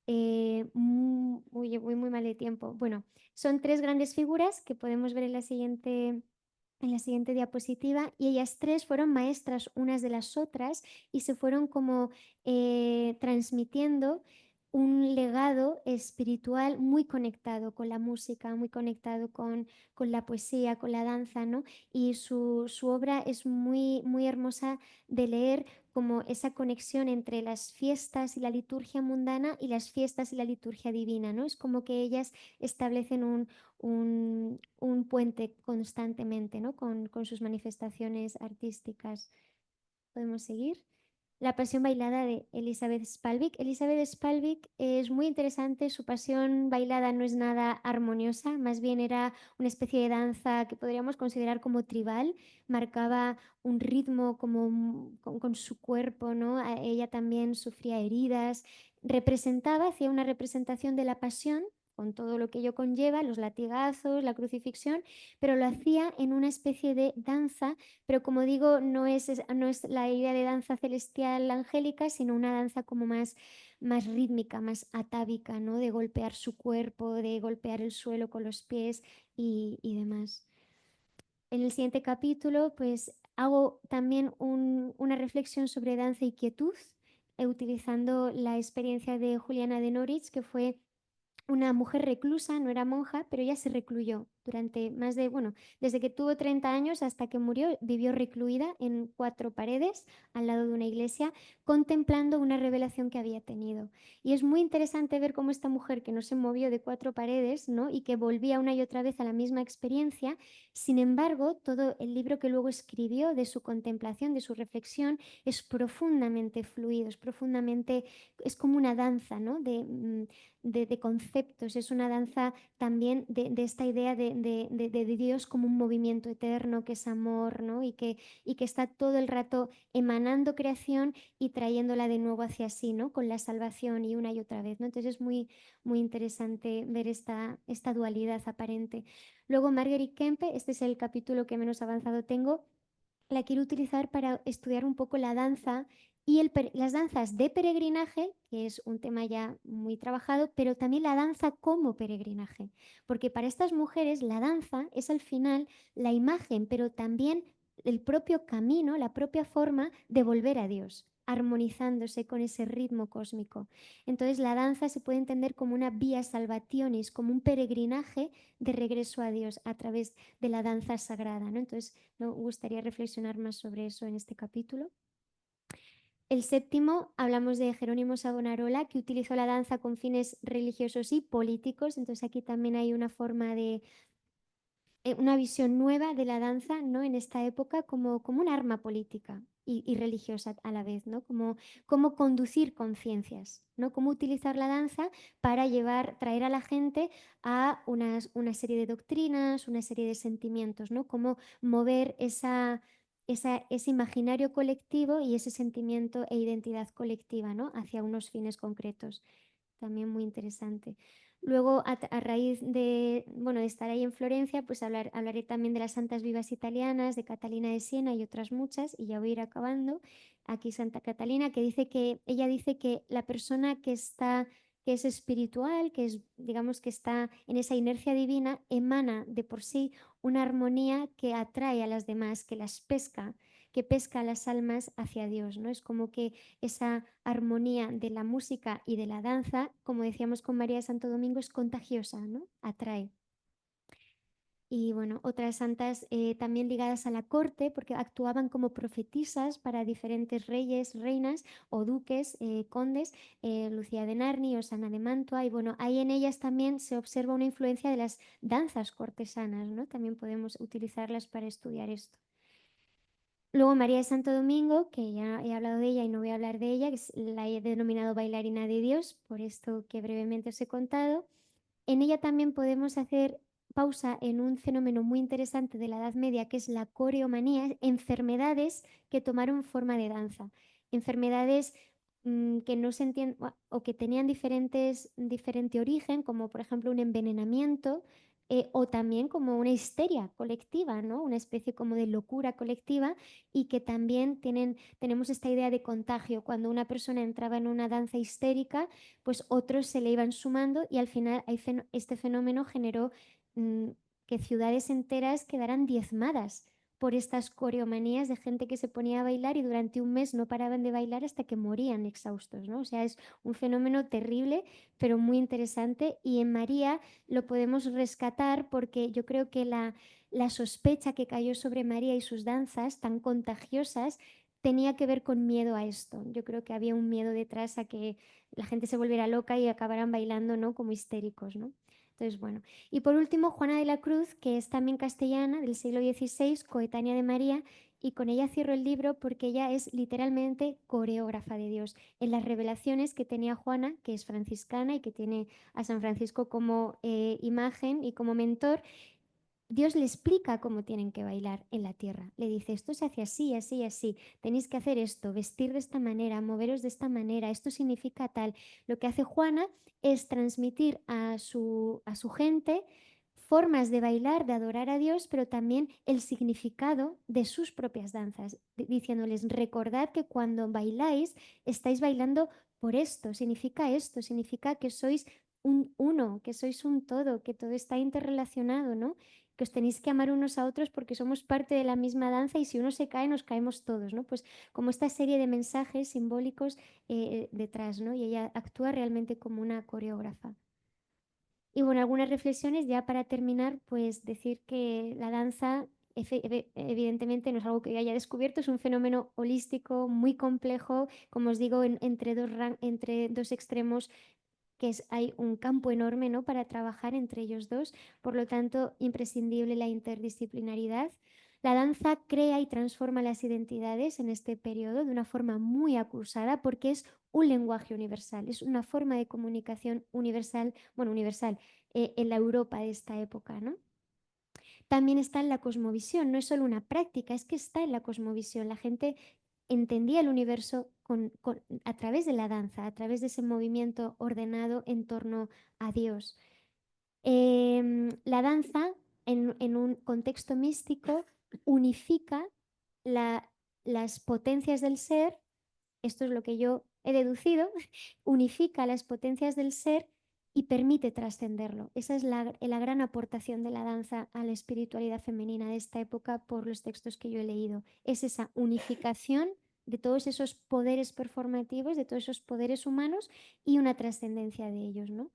Speaker 2: muy mal de tiempo. Bueno, son tres grandes figuras que podemos ver en la siguiente diapositiva, y ellas tres fueron maestras unas de las otras y se fueron como transmitiendo un legado espiritual muy conectado con la música, muy conectado con la poesía, con la danza, ¿no? Y su obra es muy hermosa de leer, como esa conexión entre las fiestas y la liturgia mundana y las fiestas y la liturgia divina, ¿no? Es como que ellas establecen un puente constantemente, ¿no? Con sus manifestaciones artísticas. ¿Podemos seguir? La pasión bailada de Elizabeth Spalvik. Elizabeth Spalvik es muy interesante, su pasión bailada no es nada armoniosa, más bien era una especie de danza que podríamos considerar como tribal, marcaba un ritmo como con su cuerpo, ¿no? Ella también sufría heridas, hacía una representación de la pasión con todo lo que ello conlleva, los latigazos, la crucifixión, pero lo hacía en una especie de danza, pero como digo, no es la idea de danza celestial angélica, sino una danza como más rítmica, más atávica, ¿no? De golpear su cuerpo, de golpear el suelo con los pies y demás. En el siguiente capítulo, pues hago también una reflexión sobre danza y quietud, utilizando la experiencia de Juliana de Norwich, que fue una mujer reclusa, no era monja, pero ella se recluyó durante desde que tuvo 30 años hasta que murió, vivió recluida en 4 paredes al lado de una iglesia, contemplando una revelación que había tenido. Y es muy interesante ver cómo esta mujer, que no se movió de 4 paredes, ¿no? Y que volvía una y otra vez a la misma experiencia, sin embargo, todo el libro que luego escribió de su contemplación, de su reflexión, es profundamente fluido, es como una danza, ¿no? De conceptos, es una danza también de esta idea de Dios como un movimiento eterno, que es amor, ¿no? Y que está todo el rato emanando creación y trayéndola de nuevo hacia sí, ¿no? Con la salvación y una y otra vez, ¿no? Entonces es muy interesante ver esta dualidad aparente. Luego Marguerite Kempe, este es el capítulo que menos avanzado tengo, la quiero utilizar para estudiar un poco la danza y las danzas de peregrinaje, que es un tema ya muy trabajado, pero también la danza como peregrinaje, porque para estas mujeres la danza es al final la imagen, pero también el propio camino, la propia forma de volver a Dios, armonizándose con ese ritmo cósmico. Entonces la danza se puede entender como una vía salvationis, como un peregrinaje de regreso a Dios a través de la danza sagrada, ¿no? Entonces me gustaría reflexionar más sobre eso en este capítulo. El séptimo, hablamos de Jerónimo Savonarola, que utilizó la danza con fines religiosos y políticos. Entonces aquí también hay una forma de, una visión nueva de la danza, ¿no? En esta época como un arma política y religiosa a la vez, ¿no? Como conducir conciencias, ¿no? Cómo utilizar la danza para traer a la gente a una serie de doctrinas, una serie de sentimientos, ¿no? Cómo mover ese imaginario colectivo y ese sentimiento e identidad colectiva, ¿no? Hacia unos fines concretos. También muy interesante. Luego, a raíz de, bueno, de estar ahí en Florencia, pues hablaré también de las santas vivas italianas, de Catalina de Siena y otras muchas, y ya voy a ir acabando. Aquí Santa Catalina, ella dice que la persona que es espiritual, que es, digamos, que está en esa inercia divina, emana de por sí una armonía que atrae a las demás, que pesca a las almas hacia Dios, ¿no? Es como que esa armonía de la música y de la danza, como decíamos con María de Santo Domingo, es contagiosa, ¿no? Atrae. Y bueno, otras santas también ligadas a la corte, porque actuaban como profetisas para diferentes reyes, reinas o duques, condes, Lucía de Narni o Sana de Mantua. Y bueno, ahí en ellas también se observa una influencia de las danzas cortesanas, ¿no? También podemos utilizarlas para estudiar esto. Luego María de Santo Domingo, que ya he hablado de ella y no voy a hablar de ella, que la he denominado bailarina de Dios, por esto que brevemente os he contado. En ella también podemos hacer pausa en un fenómeno muy interesante de la Edad Media, que es la coreomanía, enfermedades que tomaron forma de danza. Enfermedades que no se entienden o que tenían diferente origen, como por ejemplo un envenenamiento, o también como una histeria colectiva, ¿no? Una especie como de locura colectiva, y que también tenemos esta idea de contagio. Cuando una persona entraba en una danza histérica, pues otros se le iban sumando, y al final este fenómeno generó que ciudades enteras quedaran diezmadas por estas coreomanías de gente que se ponía a bailar y durante un mes no paraban de bailar hasta que morían exhaustos, ¿no? O sea, es un fenómeno terrible, pero muy interesante, y en María lo podemos rescatar porque yo creo que la sospecha que cayó sobre María y sus danzas tan contagiosas tenía que ver con miedo a esto. Yo creo que había un miedo detrás a que la gente se volviera loca y acabaran bailando, ¿no? Como histéricos, ¿no? Entonces, bueno. Y por último, Juana de la Cruz, que es también castellana, del siglo XVI, coetánea de María, y con ella cierro el libro porque ella es literalmente coreógrafa de Dios. En las revelaciones que tenía Juana, que es franciscana y que tiene a San Francisco como imagen y como mentor, Dios le explica cómo tienen que bailar en la tierra. Le dice, esto se hace así, así, así. Tenéis que hacer esto, vestir de esta manera, moveros de esta manera. Esto significa tal. Lo que hace Juana es transmitir a su gente formas de bailar, de adorar a Dios, pero también el significado de sus propias danzas, diciéndoles, recordad que cuando bailáis, estáis bailando por esto, significa que sois un uno, que sois un todo, que todo está interrelacionado, ¿no? Que os tenéis que amar unos a otros porque somos parte de la misma danza, y si uno se cae, nos caemos todos, ¿no? Pues como esta serie de mensajes simbólicos detrás, ¿no? Y ella actúa realmente como una coreógrafa. Y bueno, algunas reflexiones ya para terminar, pues decir que la danza evidentemente no es algo que yo haya descubierto, es un fenómeno holístico muy complejo, como os digo, entre dos extremos, que hay un campo enorme, ¿no? Para trabajar entre ellos dos, por lo tanto, imprescindible la interdisciplinaridad. La danza crea y transforma las identidades en este periodo de una forma muy acusada, porque es un lenguaje universal, es una forma de comunicación universal, en la Europa de esta época, ¿no? También está en la cosmovisión, no es solo una práctica, es que está en la cosmovisión. La gente entendía el universo a través de la danza, a través de ese movimiento ordenado en torno a Dios. La danza, en un contexto místico, unifica las potencias del ser, esto es lo que yo he deducido, unifica las potencias del ser y permite trascenderlo. Esa es la gran aportación de la danza a la espiritualidad femenina de esta época por los textos que yo he leído. Es esa unificación de todos esos poderes performativos, de todos esos poderes humanos, y una trascendencia de ellos, ¿no?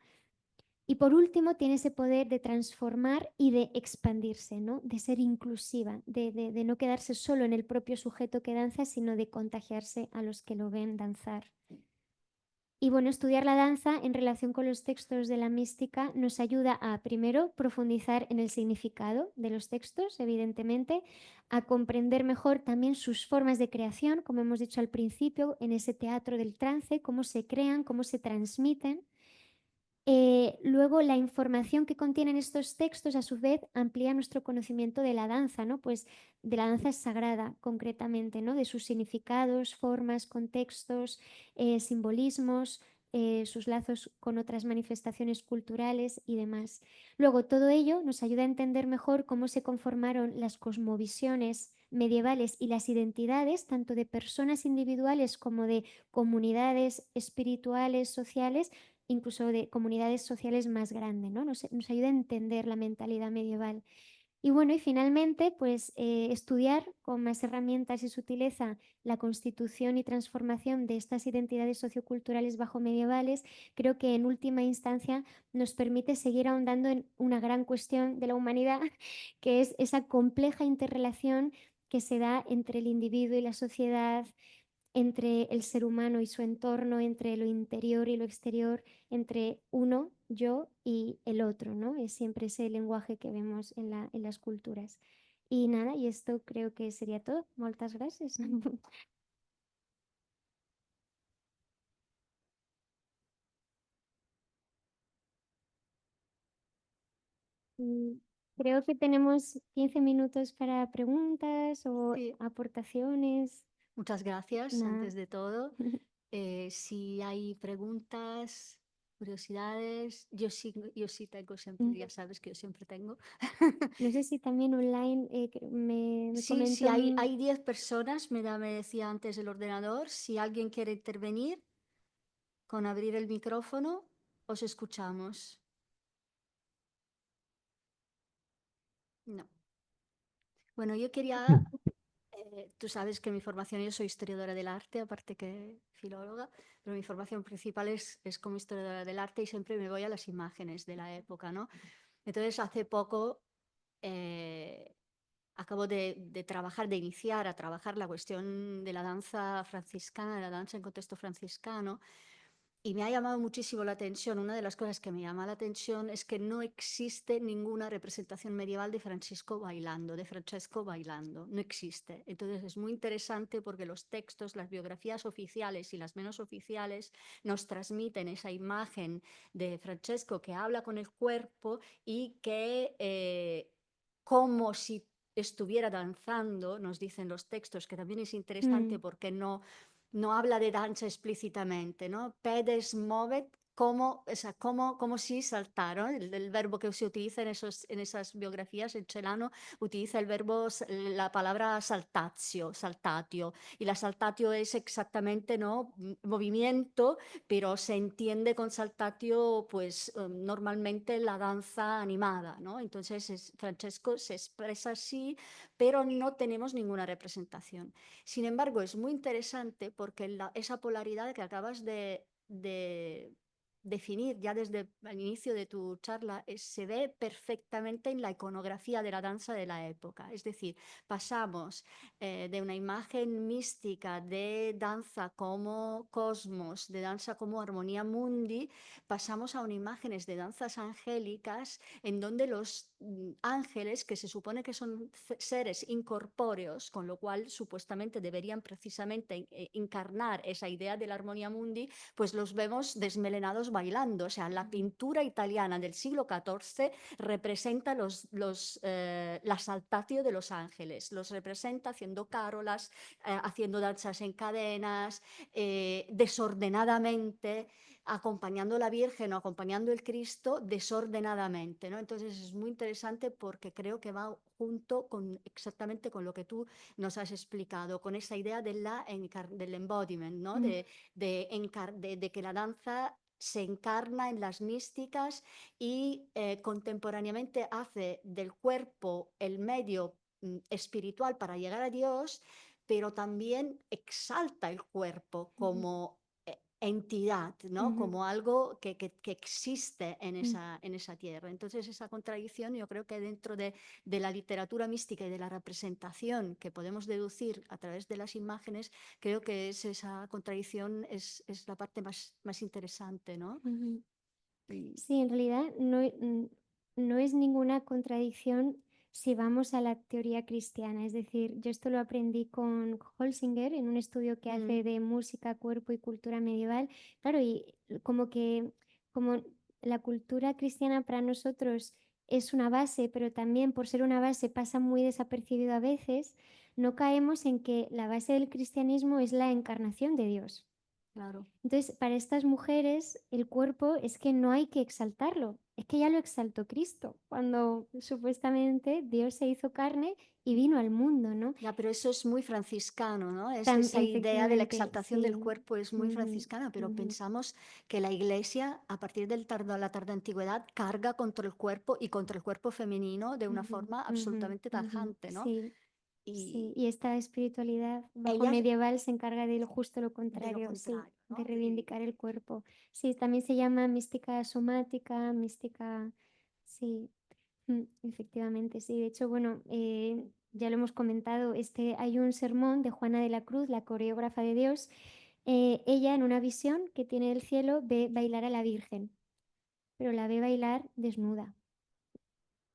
Speaker 2: Y por último, tiene ese poder de transformar y de expandirse, ¿no? De ser inclusiva, de no quedarse solo en el propio sujeto que danza, sino de contagiarse a los que lo ven danzar. Y bueno, estudiar la danza en relación con los textos de la mística nos ayuda a, primero, profundizar en el significado de los textos, evidentemente, a comprender mejor también sus formas de creación, como hemos dicho al principio, en ese teatro del trance, cómo se crean, cómo se transmiten. Luego, la información que contienen estos textos, a su vez, amplía nuestro conocimiento de la danza, ¿no? Pues de la danza sagrada, concretamente, ¿no? De sus significados, formas, contextos, simbolismos, sus lazos con otras manifestaciones culturales y demás. Luego, todo ello nos ayuda a entender mejor cómo se conformaron las cosmovisiones medievales y las identidades, tanto de personas individuales como de comunidades espirituales, sociales, incluso de comunidades sociales más grandes, ¿no? Nos ayuda a entender la mentalidad medieval. Y bueno, y finalmente, pues estudiar con más herramientas y sutileza la constitución y transformación de estas identidades socioculturales bajo medievales, creo que en última instancia nos permite seguir ahondando en una gran cuestión de la humanidad, que es esa compleja interrelación que se da entre el individuo y la sociedad, entre el ser humano y su entorno, entre lo interior y lo exterior, entre uno, yo y el otro, ¿no? Es siempre ese lenguaje que vemos en las culturas. Y nada, y esto creo que sería todo. Muchas gracias. Mm, Creo que tenemos 15 minutos para preguntas o
Speaker 3: Sí,
Speaker 2: aportaciones.
Speaker 3: muchas gracias
Speaker 2: Nada.
Speaker 3: antes de todo. Si hay preguntas, curiosidades, yo sí tengo siempre, ya sabes que yo siempre tengo.
Speaker 2: No sé si también online me
Speaker 3: Sí, sí,
Speaker 2: comentó.
Speaker 3: hay 10 personas, me decía antes el ordenador. Si alguien quiere intervenir, con abrir el micrófono, os escuchamos. No. Bueno, yo quería, tú sabes que mi formación, yo soy historiadora del arte, aparte que filóloga, pero mi formación principal es como historiadora del arte y siempre me voy a las imágenes de la época, ¿no? Entonces, hace poco acabo de trabajar, de iniciar a trabajar la cuestión de la danza franciscana, de la danza en contexto franciscano, y me ha llamado muchísimo la atención. Una de las cosas que me llama la atención es que no existe ninguna representación medieval de Francesco bailando, no existe. Entonces es muy interesante porque los textos, las biografías oficiales y las menos oficiales nos transmiten esa imagen de Francesco que habla con el cuerpo y que como si estuviera danzando, nos dicen los textos, que también es interesante porque no habla de danza explícitamente, ¿no? Pedes movet, como, o sea, como si saltaron. El verbo que se utiliza en esas biografías, en Celano utiliza el verbo, la palabra saltatio, y la saltatio es exactamente, ¿no? Movimiento, pero se entiende con saltatio, pues normalmente la danza animada, ¿no? Entonces Francesco se expresa así, pero no tenemos ninguna representación. Sin embargo, es muy interesante porque esa polaridad que acabas de definir ya desde el inicio de tu charla se ve perfectamente en la iconografía de la danza de la época. Es decir, pasamos de una imagen mística de danza como cosmos, de danza como armonía mundi, pasamos a unas imágenes de danzas angélicas en donde los ángeles, que se supone que son seres incorpóreos, con lo cual supuestamente deberían precisamente encarnar esa idea de la armonía mundi, pues los vemos desmelenados bailando. O sea, la pintura italiana del siglo XIV representa la saltatio de los ángeles, los representa haciendo cárolas, haciendo danzas en cadenas, desordenadamente, acompañando a la Virgen o acompañando el Cristo desordenadamente, ¿no? Entonces es muy interesante porque creo que va junto con exactamente con lo que tú nos has explicado, con esa idea del embodiment, ¿no? De que la danza se encarna en las místicas y contemporáneamente hace del cuerpo el medio espiritual para llegar a Dios, pero también exalta el cuerpo como entidad, ¿no?
Speaker 2: Ujú.
Speaker 3: Como algo que existe en
Speaker 2: Mm.
Speaker 3: esa tierra. Entonces, esa contradicción yo creo que dentro de la literatura mística y de la representación que podemos deducir a través de las imágenes, creo que esa contradicción es la parte más interesante, ¿no?
Speaker 2: Ujú.
Speaker 3: Y-
Speaker 2: Sí, en realidad no es ninguna contradicción si vamos a la teoría cristiana. Es decir, yo esto lo aprendí con Holsinger en un estudio que hace
Speaker 3: Mm,
Speaker 2: de música, cuerpo y cultura medieval. Claro, y como la cultura cristiana para nosotros es una base, pero también por ser una base pasa muy desapercibido a veces, no caemos en que la base del cristianismo es la encarnación de Dios.
Speaker 3: claro.
Speaker 2: Entonces, para estas mujeres, el cuerpo es que no hay que exaltarlo, es que ya lo exaltó Cristo, cuando supuestamente Dios se hizo carne y vino al mundo, ¿no?
Speaker 3: Ya, pero eso es muy franciscano, ¿no? Esa idea de la
Speaker 2: Efectivamente,
Speaker 3: exaltación del
Speaker 2: sí.
Speaker 3: cuerpo es muy
Speaker 2: Ujú,
Speaker 3: franciscana, pero
Speaker 2: ujú,
Speaker 3: pensamos que la Iglesia, a partir la tarda antigüedad, carga contra el cuerpo y contra el cuerpo femenino de una
Speaker 2: ujú,
Speaker 3: forma
Speaker 2: ujú,
Speaker 3: absolutamente
Speaker 2: ujú.
Speaker 3: tajante, ¿no?
Speaker 2: Sí, sí.
Speaker 3: Y
Speaker 2: Y esta espiritualidad bajo
Speaker 3: ellas
Speaker 2: medieval se encarga de lo justo lo
Speaker 3: de lo
Speaker 2: contrario, sí,
Speaker 3: contrario,
Speaker 2: de
Speaker 3: ¿no?
Speaker 2: reivindicar el cuerpo. Sí, también se llama mística somática, mística, sí. Efectivamente, sí. De hecho, bueno, ya lo hemos comentado, hay un sermón de Juana de la Cruz, la coreógrafa de Dios. Ella en una visión que tiene del cielo ve bailar a la Virgen, pero la ve bailar desnuda.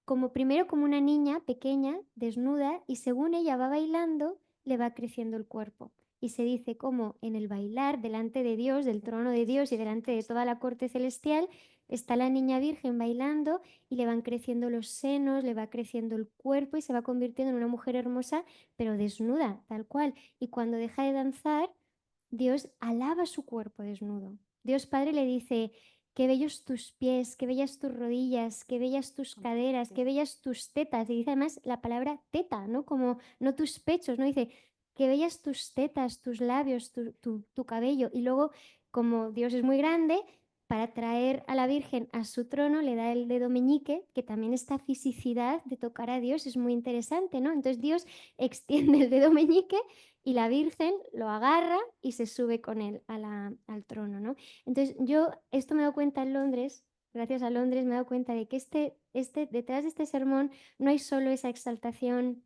Speaker 2: Como primero como una niña pequeña, desnuda, y según ella va bailando, le va creciendo el cuerpo. Y se dice como en el bailar delante de Dios, del trono de Dios y delante de toda la corte celestial, está la niña virgen bailando y le van creciendo los senos, le va creciendo el cuerpo y se va convirtiendo en una mujer hermosa, pero desnuda, tal cual. Y cuando deja de danzar, Dios alaba su cuerpo desnudo. Dios Padre le dice, qué bellos tus pies, qué bellas tus rodillas, qué bellas tus caderas, qué bellas tus tetas. Y dice además la palabra teta, ¿no? Como no tus pechos, ¿no? Dice, qué bellas tus tetas, tus labios, tu cabello. Y luego, como Dios es muy grande, para traer a la Virgen a su trono, le da el dedo meñique, que también esta fisicidad de tocar a Dios es muy interesante, ¿no? Entonces Dios extiende el dedo meñique y la Virgen lo agarra y se sube con él al trono, ¿no? Entonces esto me he dado cuenta en Londres, gracias a Londres me he dado cuenta de que detrás de este sermón no hay solo esa exaltación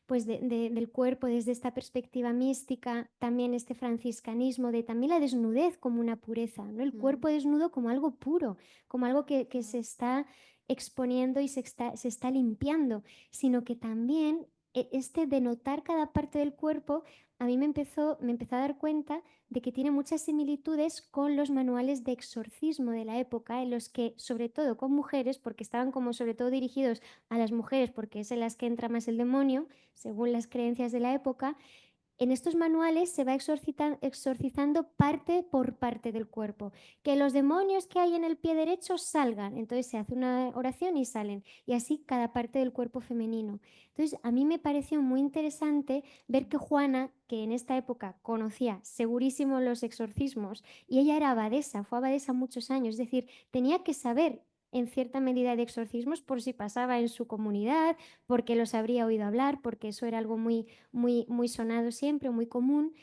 Speaker 2: pues del cuerpo desde esta perspectiva mística, también este franciscanismo de también la desnudez como una pureza, ¿no? El
Speaker 3: Mm,
Speaker 2: cuerpo desnudo como algo puro, como algo que
Speaker 3: mm,
Speaker 2: se está exponiendo y se está limpiando, sino que también este de notar cada parte del cuerpo, a mí me empezó a dar cuenta de que tiene muchas similitudes con los manuales de exorcismo de la época, en los que, sobre todo con mujeres, porque estaban como sobre todo dirigidos a las mujeres, porque es en las que entra más el demonio, según las creencias de la época, en estos manuales se va exorcizando parte por parte del cuerpo. Que los demonios que hay en el pie derecho salgan. Entonces se hace una oración y salen. Y así cada parte del cuerpo femenino. Entonces a mí me pareció muy interesante ver que Juana, que en esta época conocía segurísimo los exorcismos, y ella era abadesa, fue abadesa muchos años, es decir, tenía que saber en cierta medida de exorcismos por si pasaba en su comunidad, porque los habría oído hablar, porque eso era algo muy sonado siempre, muy común.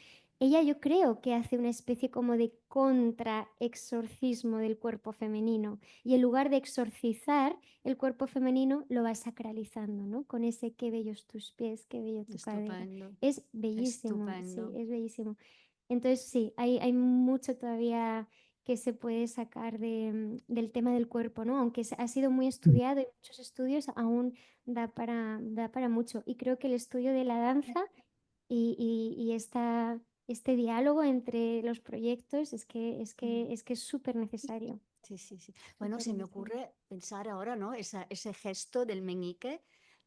Speaker 2: Ella yo creo que hace una especie como de contraexorcismo del cuerpo femenino y en lugar de exorcizar el cuerpo femenino lo va sacralizando, ¿no? Con ese qué bellos tus pies, qué bello tu cadera.
Speaker 3: estupendo,
Speaker 2: Es bellísimo, sí,
Speaker 3: estupendo.
Speaker 2: es bellísimo. Entonces sí, hay mucho todavía que se puede sacar del tema del cuerpo, ¿no? Aunque ha sido muy estudiado y muchos estudios, aún da para mucho. Y creo que el estudio de la danza y este diálogo entre los proyectos
Speaker 3: Mm.
Speaker 2: es que es súper necesario,
Speaker 3: Sí, sí, sí. Bueno,
Speaker 2: súper
Speaker 3: se me
Speaker 2: necesario.
Speaker 3: ocurre pensar ahora, ¿no? Ese gesto del meñique,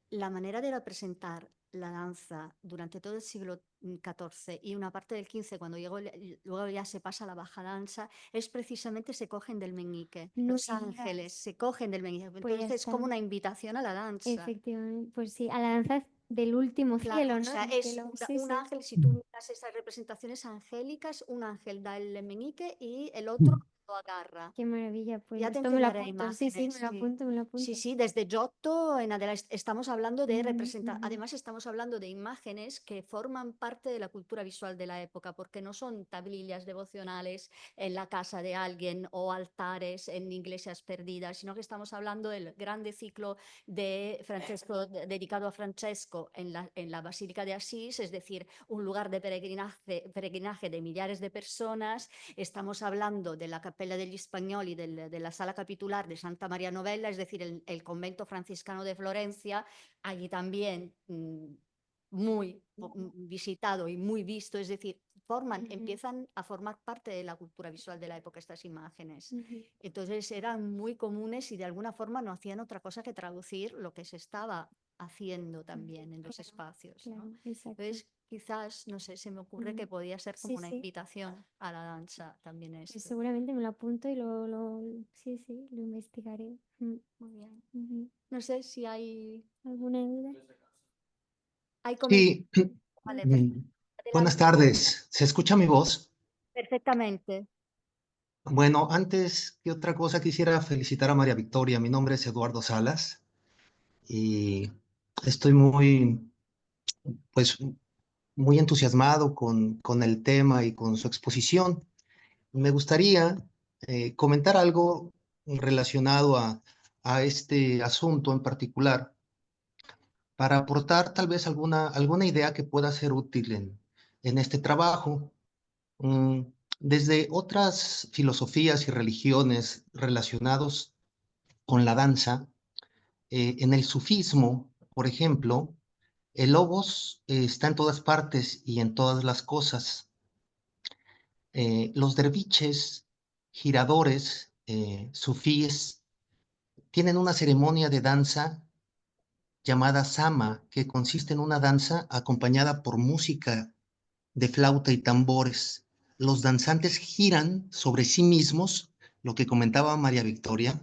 Speaker 3: la manera de representar la danza durante todo el siglo XIV y una parte del XV, cuando luego ya se pasa a la baja danza, es precisamente se cogen del meñique.
Speaker 2: No
Speaker 3: Los
Speaker 2: me
Speaker 3: ángeles
Speaker 2: digas.
Speaker 3: se cogen del meñique.
Speaker 2: Pues ya
Speaker 3: Entonces es como
Speaker 2: está,
Speaker 3: una invitación a la danza.
Speaker 2: efectivamente. Pues sí, a la danza del último
Speaker 3: Claro,
Speaker 2: cielo,
Speaker 3: o
Speaker 2: ¿no?
Speaker 3: sea,
Speaker 2: El
Speaker 3: es
Speaker 2: cielo, sí,
Speaker 3: un
Speaker 2: sí.
Speaker 3: ángel, si tú miras esas representaciones angélicas, un ángel da el meñique y el otro agarra.
Speaker 2: Qué maravilla, pues
Speaker 3: Ya te
Speaker 2: esto me lo
Speaker 3: enseñaré
Speaker 2: apunto. Sí, sí, me
Speaker 3: imágenes,
Speaker 2: lo
Speaker 3: sí.
Speaker 2: apunto, me lo apunto.
Speaker 3: Sí, sí, desde Giotto en adelante estamos hablando de
Speaker 2: Ujú,
Speaker 3: representar,
Speaker 2: ujú.
Speaker 3: además estamos hablando de imágenes que forman parte de la cultura visual de la época, porque no son tablillas devocionales en la casa de alguien o altares en iglesias perdidas, sino que estamos hablando del grande ciclo de Francesco, dedicado a Francesco en la Basílica de Asís, es decir, un lugar de peregrinaje de millares de personas. Estamos hablando de la Capella degli Spagnoli, de la sala capitular de Santa María Novella, es decir, el convento franciscano de Florencia, allí también muy visitado y muy visto, es decir,
Speaker 2: Ujú.
Speaker 3: empiezan a formar parte de la cultura visual de la época estas imágenes.
Speaker 2: Ujú.
Speaker 3: Entonces eran muy comunes y de alguna forma no hacían otra cosa que traducir lo que se estaba haciendo también en los
Speaker 2: Claro,
Speaker 3: espacios, ¿no?
Speaker 2: claro, exacto.
Speaker 3: Entonces, quizás, no sé, se me ocurre que
Speaker 2: Ujú.
Speaker 3: podía ser como
Speaker 2: Sí,
Speaker 3: una
Speaker 2: sí.
Speaker 3: invitación a la danza también
Speaker 2: Pues
Speaker 3: esto.
Speaker 2: seguramente me lo apunto y sí, sí, lo investigaré.
Speaker 3: Muy bien.
Speaker 2: Ujú.
Speaker 3: No sé si hay
Speaker 2: ¿Alguna duda?
Speaker 3: comentarios.
Speaker 4: Sí,
Speaker 3: Vale,
Speaker 4: buenas
Speaker 3: adelante.
Speaker 4: tardes. ¿Se escucha mi voz?
Speaker 3: Perfectamente.
Speaker 4: Bueno, antes que otra cosa quisiera felicitar a María Victoria. Mi nombre es Eduardo Salas y estoy pues, muy entusiasmado con el tema y con su exposición. Me gustaría comentar algo relacionado a este asunto en particular para aportar tal vez alguna idea que pueda ser útil en este trabajo. Mm, Desde otras filosofías y religiones relacionados con la danza, en el sufismo, por ejemplo, el logos está en todas partes y en todas las cosas. Los derviches, giradores, sufíes, tienen una ceremonia de danza llamada sama, que consiste en una danza acompañada por música de flauta y tambores. Los danzantes giran sobre sí mismos, lo que comentaba María Victoria,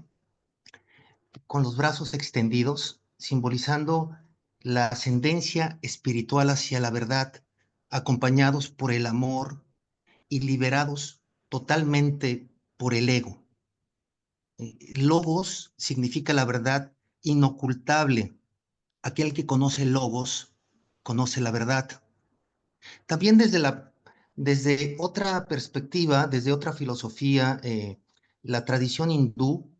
Speaker 4: con los brazos extendidos, simbolizando la ascendencia espiritual hacia la verdad, acompañados por el amor y liberados totalmente por el ego. Logos significa la verdad inocultable. Aquel que conoce logos, conoce la verdad. También desde otra perspectiva, desde otra filosofía, la tradición hindú,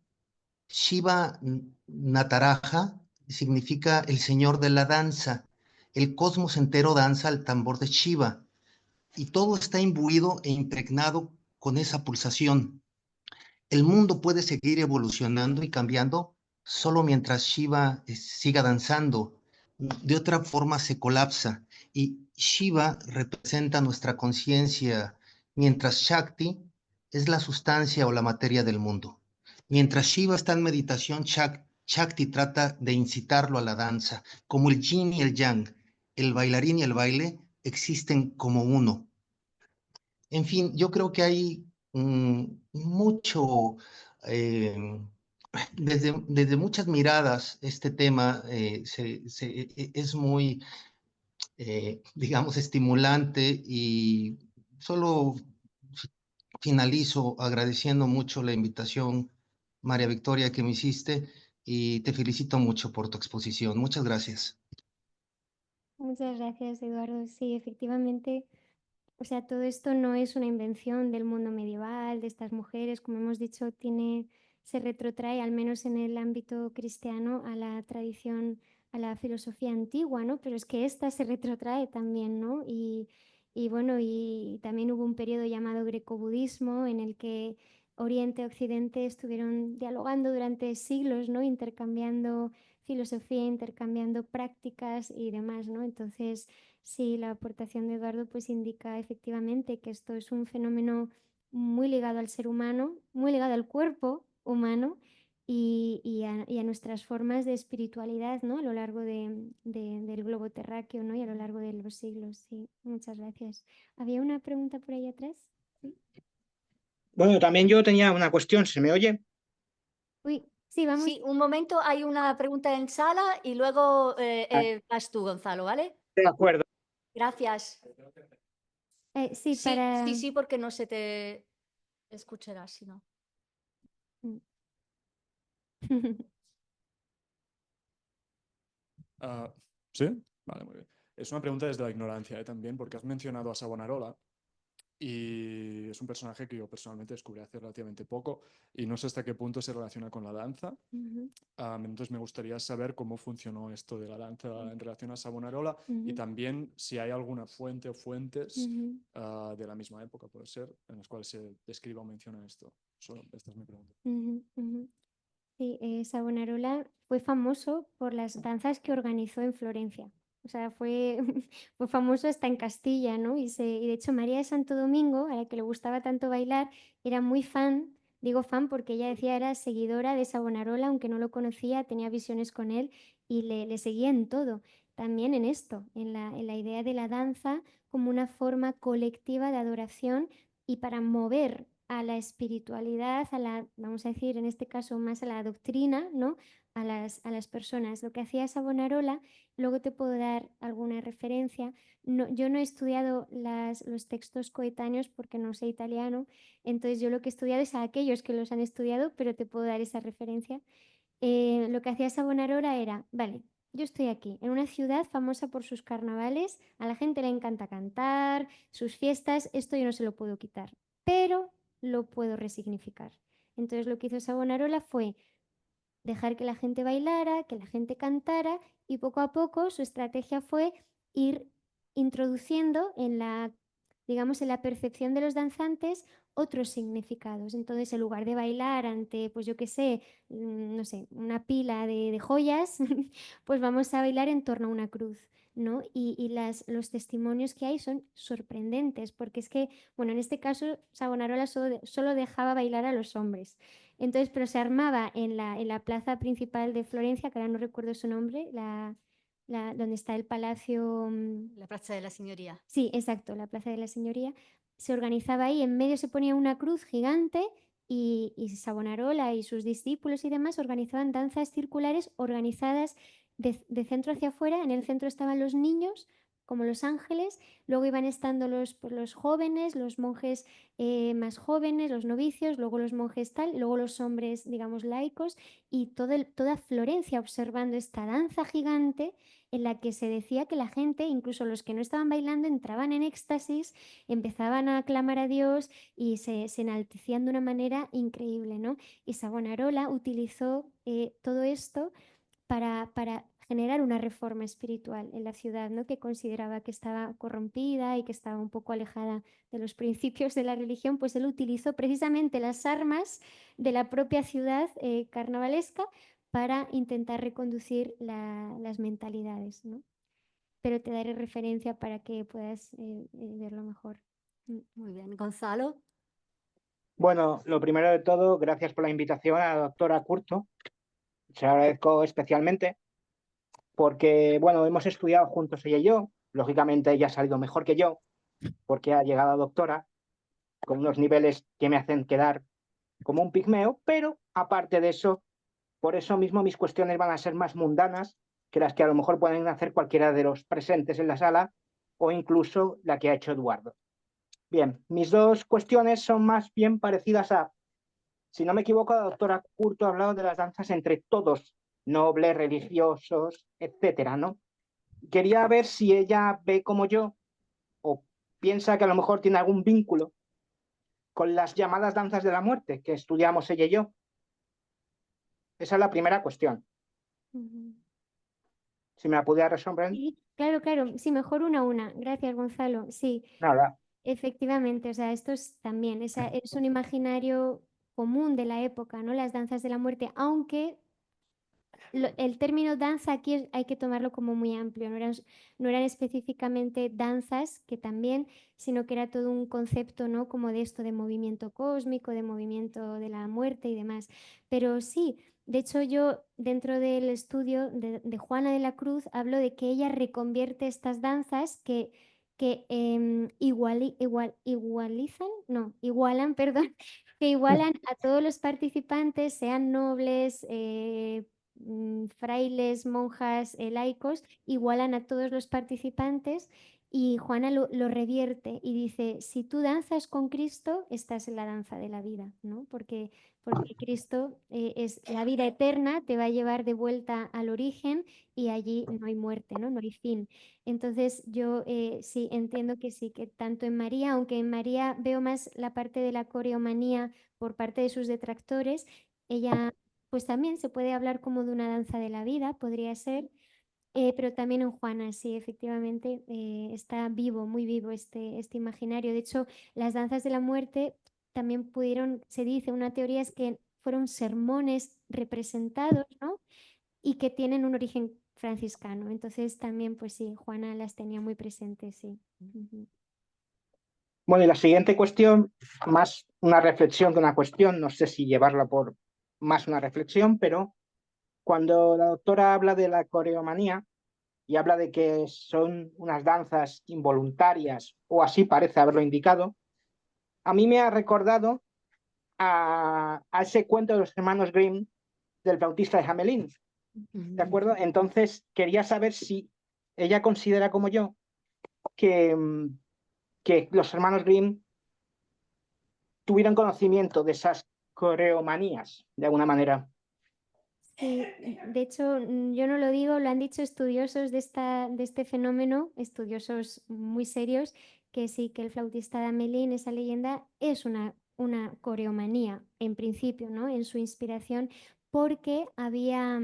Speaker 4: Shiva Nataraja significa el señor de la danza. El cosmos entero danza al tambor de Shiva y todo está imbuido e impregnado con esa pulsación. El mundo puede seguir evolucionando y cambiando solo mientras Shiva siga danzando. De otra forma se colapsa y Shiva representa nuestra conciencia, mientras Shakti es la sustancia o la materia del mundo. Mientras Shiva está en meditación, Shakti trata de incitarlo a la danza, como el yin y el yang, el bailarín y el baile existen como uno. En fin, yo creo que hay mucho, eh, desde muchas miradas, este tema es muy, digamos, estimulante y solo finalizo agradeciendo mucho la invitación, María Victoria, que me hiciste y te felicito mucho por tu exposición. Muchas gracias.
Speaker 2: Muchas gracias, Eduardo. Sí, efectivamente, o sea, todo esto no es una invención del mundo medieval, de estas mujeres, como hemos dicho, se retrotrae, al menos en el ámbito cristiano, a la tradición, a la filosofía antigua, ¿no? Pero es que esta se retrotrae también, ¿no? Y bueno, y también hubo un periodo llamado grecobudismo en el que Oriente y Occidente estuvieron dialogando durante siglos, ¿no? Intercambiando filosofía, intercambiando prácticas y demás, ¿no? Entonces, sí, la aportación de Eduardo pues indica efectivamente que esto es un fenómeno muy ligado al ser humano, muy ligado al cuerpo humano y a nuestras formas de espiritualidad, ¿no? A lo largo del globo terráqueo, ¿no? Y a lo largo de los siglos. Sí, muchas gracias. ¿Había una pregunta por ahí atrás? ¿Sí?
Speaker 5: Bueno, también yo tenía una cuestión, ¿se me oye?
Speaker 2: Uy, sí, vamos.
Speaker 3: Sí, un momento, hay una pregunta en sala y luego vas tú, Gonzalo, ¿vale?
Speaker 5: De acuerdo.
Speaker 3: Gracias.
Speaker 2: Sí,
Speaker 3: Sí,
Speaker 2: para...
Speaker 3: sí, sí, porque no se te escuchará, si no.
Speaker 2: Mm.
Speaker 6: ¿Sí? Vale, muy bien. Es una pregunta desde la ignorancia, también, porque has mencionado a Savonarola y es un personaje que yo personalmente descubrí hace relativamente poco y no sé hasta qué punto se relaciona con la danza.
Speaker 2: Ujú,
Speaker 6: Entonces me gustaría saber cómo funcionó esto de la danza en relación a Savonarola y
Speaker 2: ujú,
Speaker 6: también si hay alguna fuente o fuentes
Speaker 2: ujú.
Speaker 6: de la misma época, puede ser, en las cuales se describa o menciona esto. Esta es mi pregunta.
Speaker 2: Ujú, ujú. Sí, Savonarola fue famoso por las danzas que organizó en Florencia. O sea, fue, fue famoso hasta en Castilla, ¿no? Y de hecho María de Santo Domingo, a la que le gustaba tanto bailar, era muy fan, digo fan porque ella decía era seguidora de Savonarola, aunque no lo conocía, tenía visiones con él y le seguía en todo. También en esto, en la idea de la danza como una forma colectiva de adoración y para mover a la espiritualidad, vamos a decir, en este caso más a la doctrina, ¿no? A las personas. Lo que hacía Savonarola, luego te puedo dar alguna referencia. No, yo no he estudiado los textos coetáneos porque no sé italiano, entonces yo lo que he estudiado es a aquellos que los han estudiado, pero te puedo dar esa referencia. Lo que hacía Savonarola era, vale, yo estoy aquí, en una ciudad famosa por sus carnavales, a la gente le encanta cantar, sus fiestas, esto yo no se lo puedo quitar, pero lo puedo resignificar. Entonces lo que hizo Savonarola fue dejar que la gente bailara, que la gente cantara y poco a poco su estrategia fue ir introduciendo digamos, en la percepción de los danzantes otros significados. Entonces, en lugar de bailar ante, pues yo qué sé, no sé, una pila de joyas, pues vamos a bailar en torno a una cruz, ¿no? Y los testimonios que hay son sorprendentes, porque es que, bueno, en este caso, Savonarola solo dejaba bailar a los hombres. Entonces, pero se armaba en la plaza principal de Florencia, que ahora no recuerdo su nombre, donde está el palacio.
Speaker 3: La Plaza de la Signoria.
Speaker 2: Sí, exacto, la Plaza de la Signoria. Se organizaba ahí, en medio se ponía una cruz gigante y Savonarola y sus discípulos y demás organizaban danzas circulares organizadas de centro hacia afuera. En el centro estaban los niños, como los ángeles, luego iban estando los jóvenes, los monjes más jóvenes, los novicios, luego los monjes tal, luego los hombres, digamos, laicos, y toda Florencia observando esta danza gigante en la que se decía que la gente, incluso los que no estaban bailando, entraban en éxtasis, empezaban a clamar a Dios y se enaltecían de una manera increíble, ¿no? Y Savonarola utilizó todo esto para generar una reforma espiritual en la ciudad, ¿no? Que consideraba que estaba corrompida y que estaba un poco alejada de los principios de la religión, pues él utilizó precisamente las armas de la propia ciudad carnavalesca para intentar reconducir las mentalidades, ¿no? Pero te daré referencia para que puedas verlo mejor.
Speaker 3: Muy bien. Gonzalo.
Speaker 5: Bueno, lo primero de todo, gracias por la invitación a la doctora Curto. Se lo agradezco especialmente porque, bueno, hemos estudiado juntos ella y yo. Lógicamente ella ha salido mejor que yo porque ha llegado a doctora con unos niveles que me hacen quedar como un pigmeo, pero aparte de eso, por eso mismo mis cuestiones van a ser más mundanas que las que a lo mejor pueden hacer cualquiera de los presentes en la sala o incluso la que ha hecho Eduardo. Bien, mis dos cuestiones son más bien parecidas a, si no me equivoco, la doctora Curto ha hablado de las danzas entre todos, nobles, religiosos, etcétera, ¿no? Quería ver si ella ve como yo o piensa que a lo mejor tiene algún vínculo con las llamadas danzas de la muerte que estudiamos ella y yo. Esa es la primera cuestión.
Speaker 2: Ujú.
Speaker 5: Si me la pudiera resolver.
Speaker 2: Sí, claro, claro, sí, mejor una a una. Gracias, Gonzalo. Sí,
Speaker 5: Nada.
Speaker 2: efectivamente, o sea, esto es también, es un imaginario común de la época, ¿no? Las danzas de la muerte, aunque el término danza aquí hay que tomarlo como muy amplio, no eran específicamente danzas, que también, sino que era todo un concepto, ¿no? Como de esto de movimiento cósmico, de movimiento de la muerte y demás. Pero sí, de hecho yo dentro del estudio de Juana de la Cruz hablo de que ella reconvierte estas danzas que igualan, perdón, que igualan a todos los participantes, sean nobles, frailes, monjas, laicos, igualan a todos los participantes Y Juana lo revierte y dice, si tú danzas con Cristo, estás en la danza de la vida, ¿no? Porque Cristo es la vida eterna, te va a llevar de vuelta al origen y allí no hay muerte, ¿no? No hay fin. Entonces yo sí entiendo que sí, que tanto en María, aunque en María veo más la parte de la coreomanía por parte de sus detractores, ella pues también se puede hablar como de una danza de la vida, podría ser. Pero también en Juana, sí, efectivamente, está vivo, muy vivo este imaginario. De hecho, las danzas de la muerte también pudieron, se dice, una teoría es que fueron sermones representados, ¿no? Y que tienen un origen franciscano. Entonces también, pues sí, Juana las tenía muy presentes, sí. Ujú.
Speaker 5: Bueno, y la siguiente cuestión, más una reflexión que una cuestión, no sé si llevarla por más una reflexión, pero cuando la doctora habla de la coreomanía y habla de que son unas danzas involuntarias, o así parece haberlo indicado, a mí me ha recordado a ese cuento de los hermanos Grimm del flautista de Hamelin, ¿de acuerdo? Entonces, quería saber si ella considera como yo que, que los hermanos Grimm tuvieron conocimiento de esas coreomanías, de alguna manera.
Speaker 2: Sí, de hecho, yo no lo digo, lo han dicho estudiosos de este fenómeno, estudiosos muy serios, que sí, que el flautista de Amelín, esa leyenda, es una coreomanía, en principio, ¿no? En su inspiración, porque había,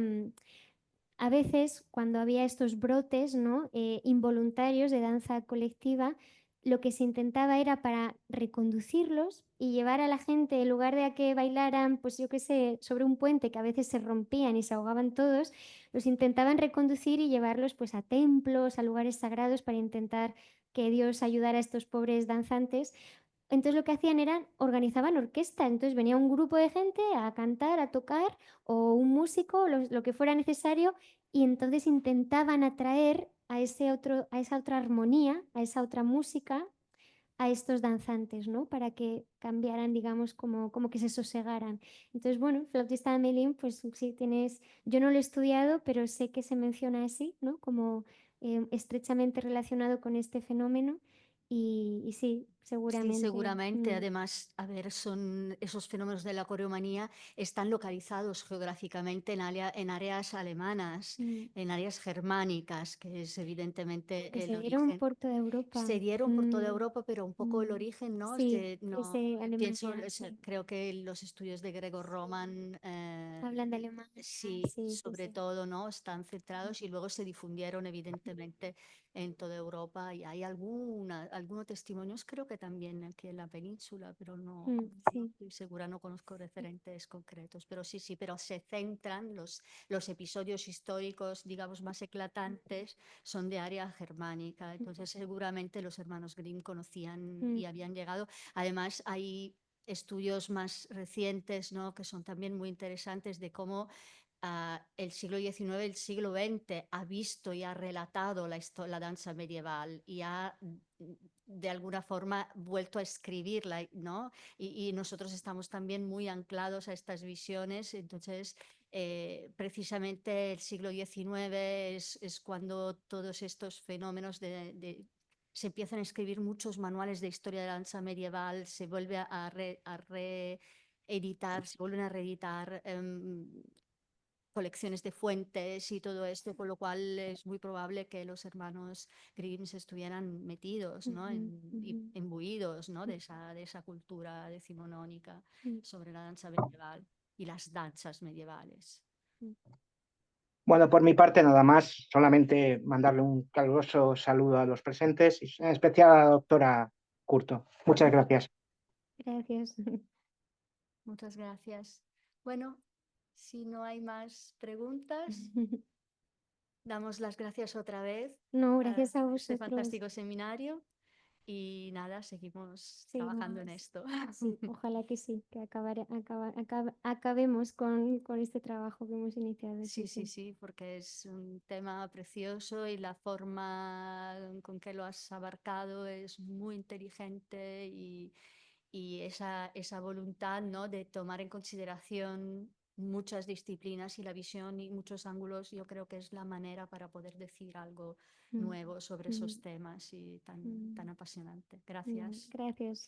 Speaker 2: a veces, cuando había estos brotes, ¿no? Involuntarios de danza colectiva, lo que se intentaba era para reconducirlos y llevar a la gente, en lugar de a que bailaran, pues yo qué sé, sobre un puente que a veces se rompían y se ahogaban todos, los intentaban reconducir y llevarlos pues a templos, a lugares sagrados para intentar que Dios ayudara a estos pobres danzantes. Entonces lo que hacían era, organizaban orquesta, entonces venía un grupo de gente a cantar, a tocar, o un músico, lo que fuera necesario, y entonces intentaban atraer a a esa otra armonía, a esa otra música, a estos danzantes, ¿no? Para que cambiaran, digamos, como que se sosegaran. Entonces, bueno, flautista de Amelín, pues sí tienes, yo no lo he estudiado, pero sé que se menciona así, ¿no? Como estrechamente relacionado con este fenómeno. Y sí,
Speaker 3: Sí,
Speaker 2: seguramente.
Speaker 3: seguramente. Además, a ver, son esos fenómenos de la coreomanía están localizados geográficamente en áreas alemanas, en áreas germánicas, que es evidentemente
Speaker 2: Que
Speaker 3: el
Speaker 2: se dieron
Speaker 3: origen.
Speaker 2: por toda Europa.
Speaker 3: Se dieron por toda Europa, pero un poco el origen, ¿no?
Speaker 2: Sí,
Speaker 3: No
Speaker 2: ese
Speaker 3: pienso,
Speaker 2: Alemania.
Speaker 3: creo que los estudios de Gregor Roman,
Speaker 2: Hablan de Alemania.
Speaker 3: sí,
Speaker 2: Sí,
Speaker 3: sobre
Speaker 2: sí.
Speaker 3: todo, ¿no? Están centrados y luego se difundieron evidentemente en toda Europa y hay algunos testimonios, creo que también aquí en la península, pero no
Speaker 2: Sí.
Speaker 3: estoy segura, no conozco referentes concretos, pero sí, pero se centran los episodios históricos, digamos, más eclatantes son de área germánica, entonces seguramente los hermanos Grimm conocían y habían llegado. Además, hay estudios más recientes, ¿no? Que son también muy interesantes de cómo el siglo XIX, el siglo XX ha visto y ha relatado la danza medieval y ha de alguna forma vuelto a escribirla, ¿no? Y nosotros estamos también muy anclados a estas visiones, entonces precisamente el siglo XIX es cuando todos estos fenómenos se empiezan a escribir muchos manuales de historia de la danza medieval, se vuelve a reeditar, se vuelven a reeditar colecciones de fuentes y todo esto, con lo cual es muy probable que los hermanos Grimm estuvieran metidos, ¿no? Imbuidos, ¿no? de esa cultura decimonónica sobre la danza medieval y las danzas medievales.
Speaker 5: Bueno, por mi parte nada más, solamente mandarle un caluroso saludo a los presentes y en especial a la doctora Curto. Muchas gracias.
Speaker 2: Gracias.
Speaker 3: Muchas gracias. Bueno, si no hay más preguntas, damos las gracias otra vez
Speaker 2: No, gracias a
Speaker 3: a este
Speaker 2: vosotros.
Speaker 3: fantástico seminario y nada, seguimos trabajando en esto.
Speaker 2: Sí, ojalá que sí, que acabemos con este trabajo que hemos iniciado.
Speaker 3: Sí, porque es un tema precioso y la forma con que lo has abarcado es muy inteligente y esa voluntad, ¿no? de tomar en consideración muchas disciplinas y la visión y muchos ángulos, yo creo que es la manera para poder decir algo nuevo sobre esos temas y tan apasionante. Gracias.
Speaker 2: Gracias.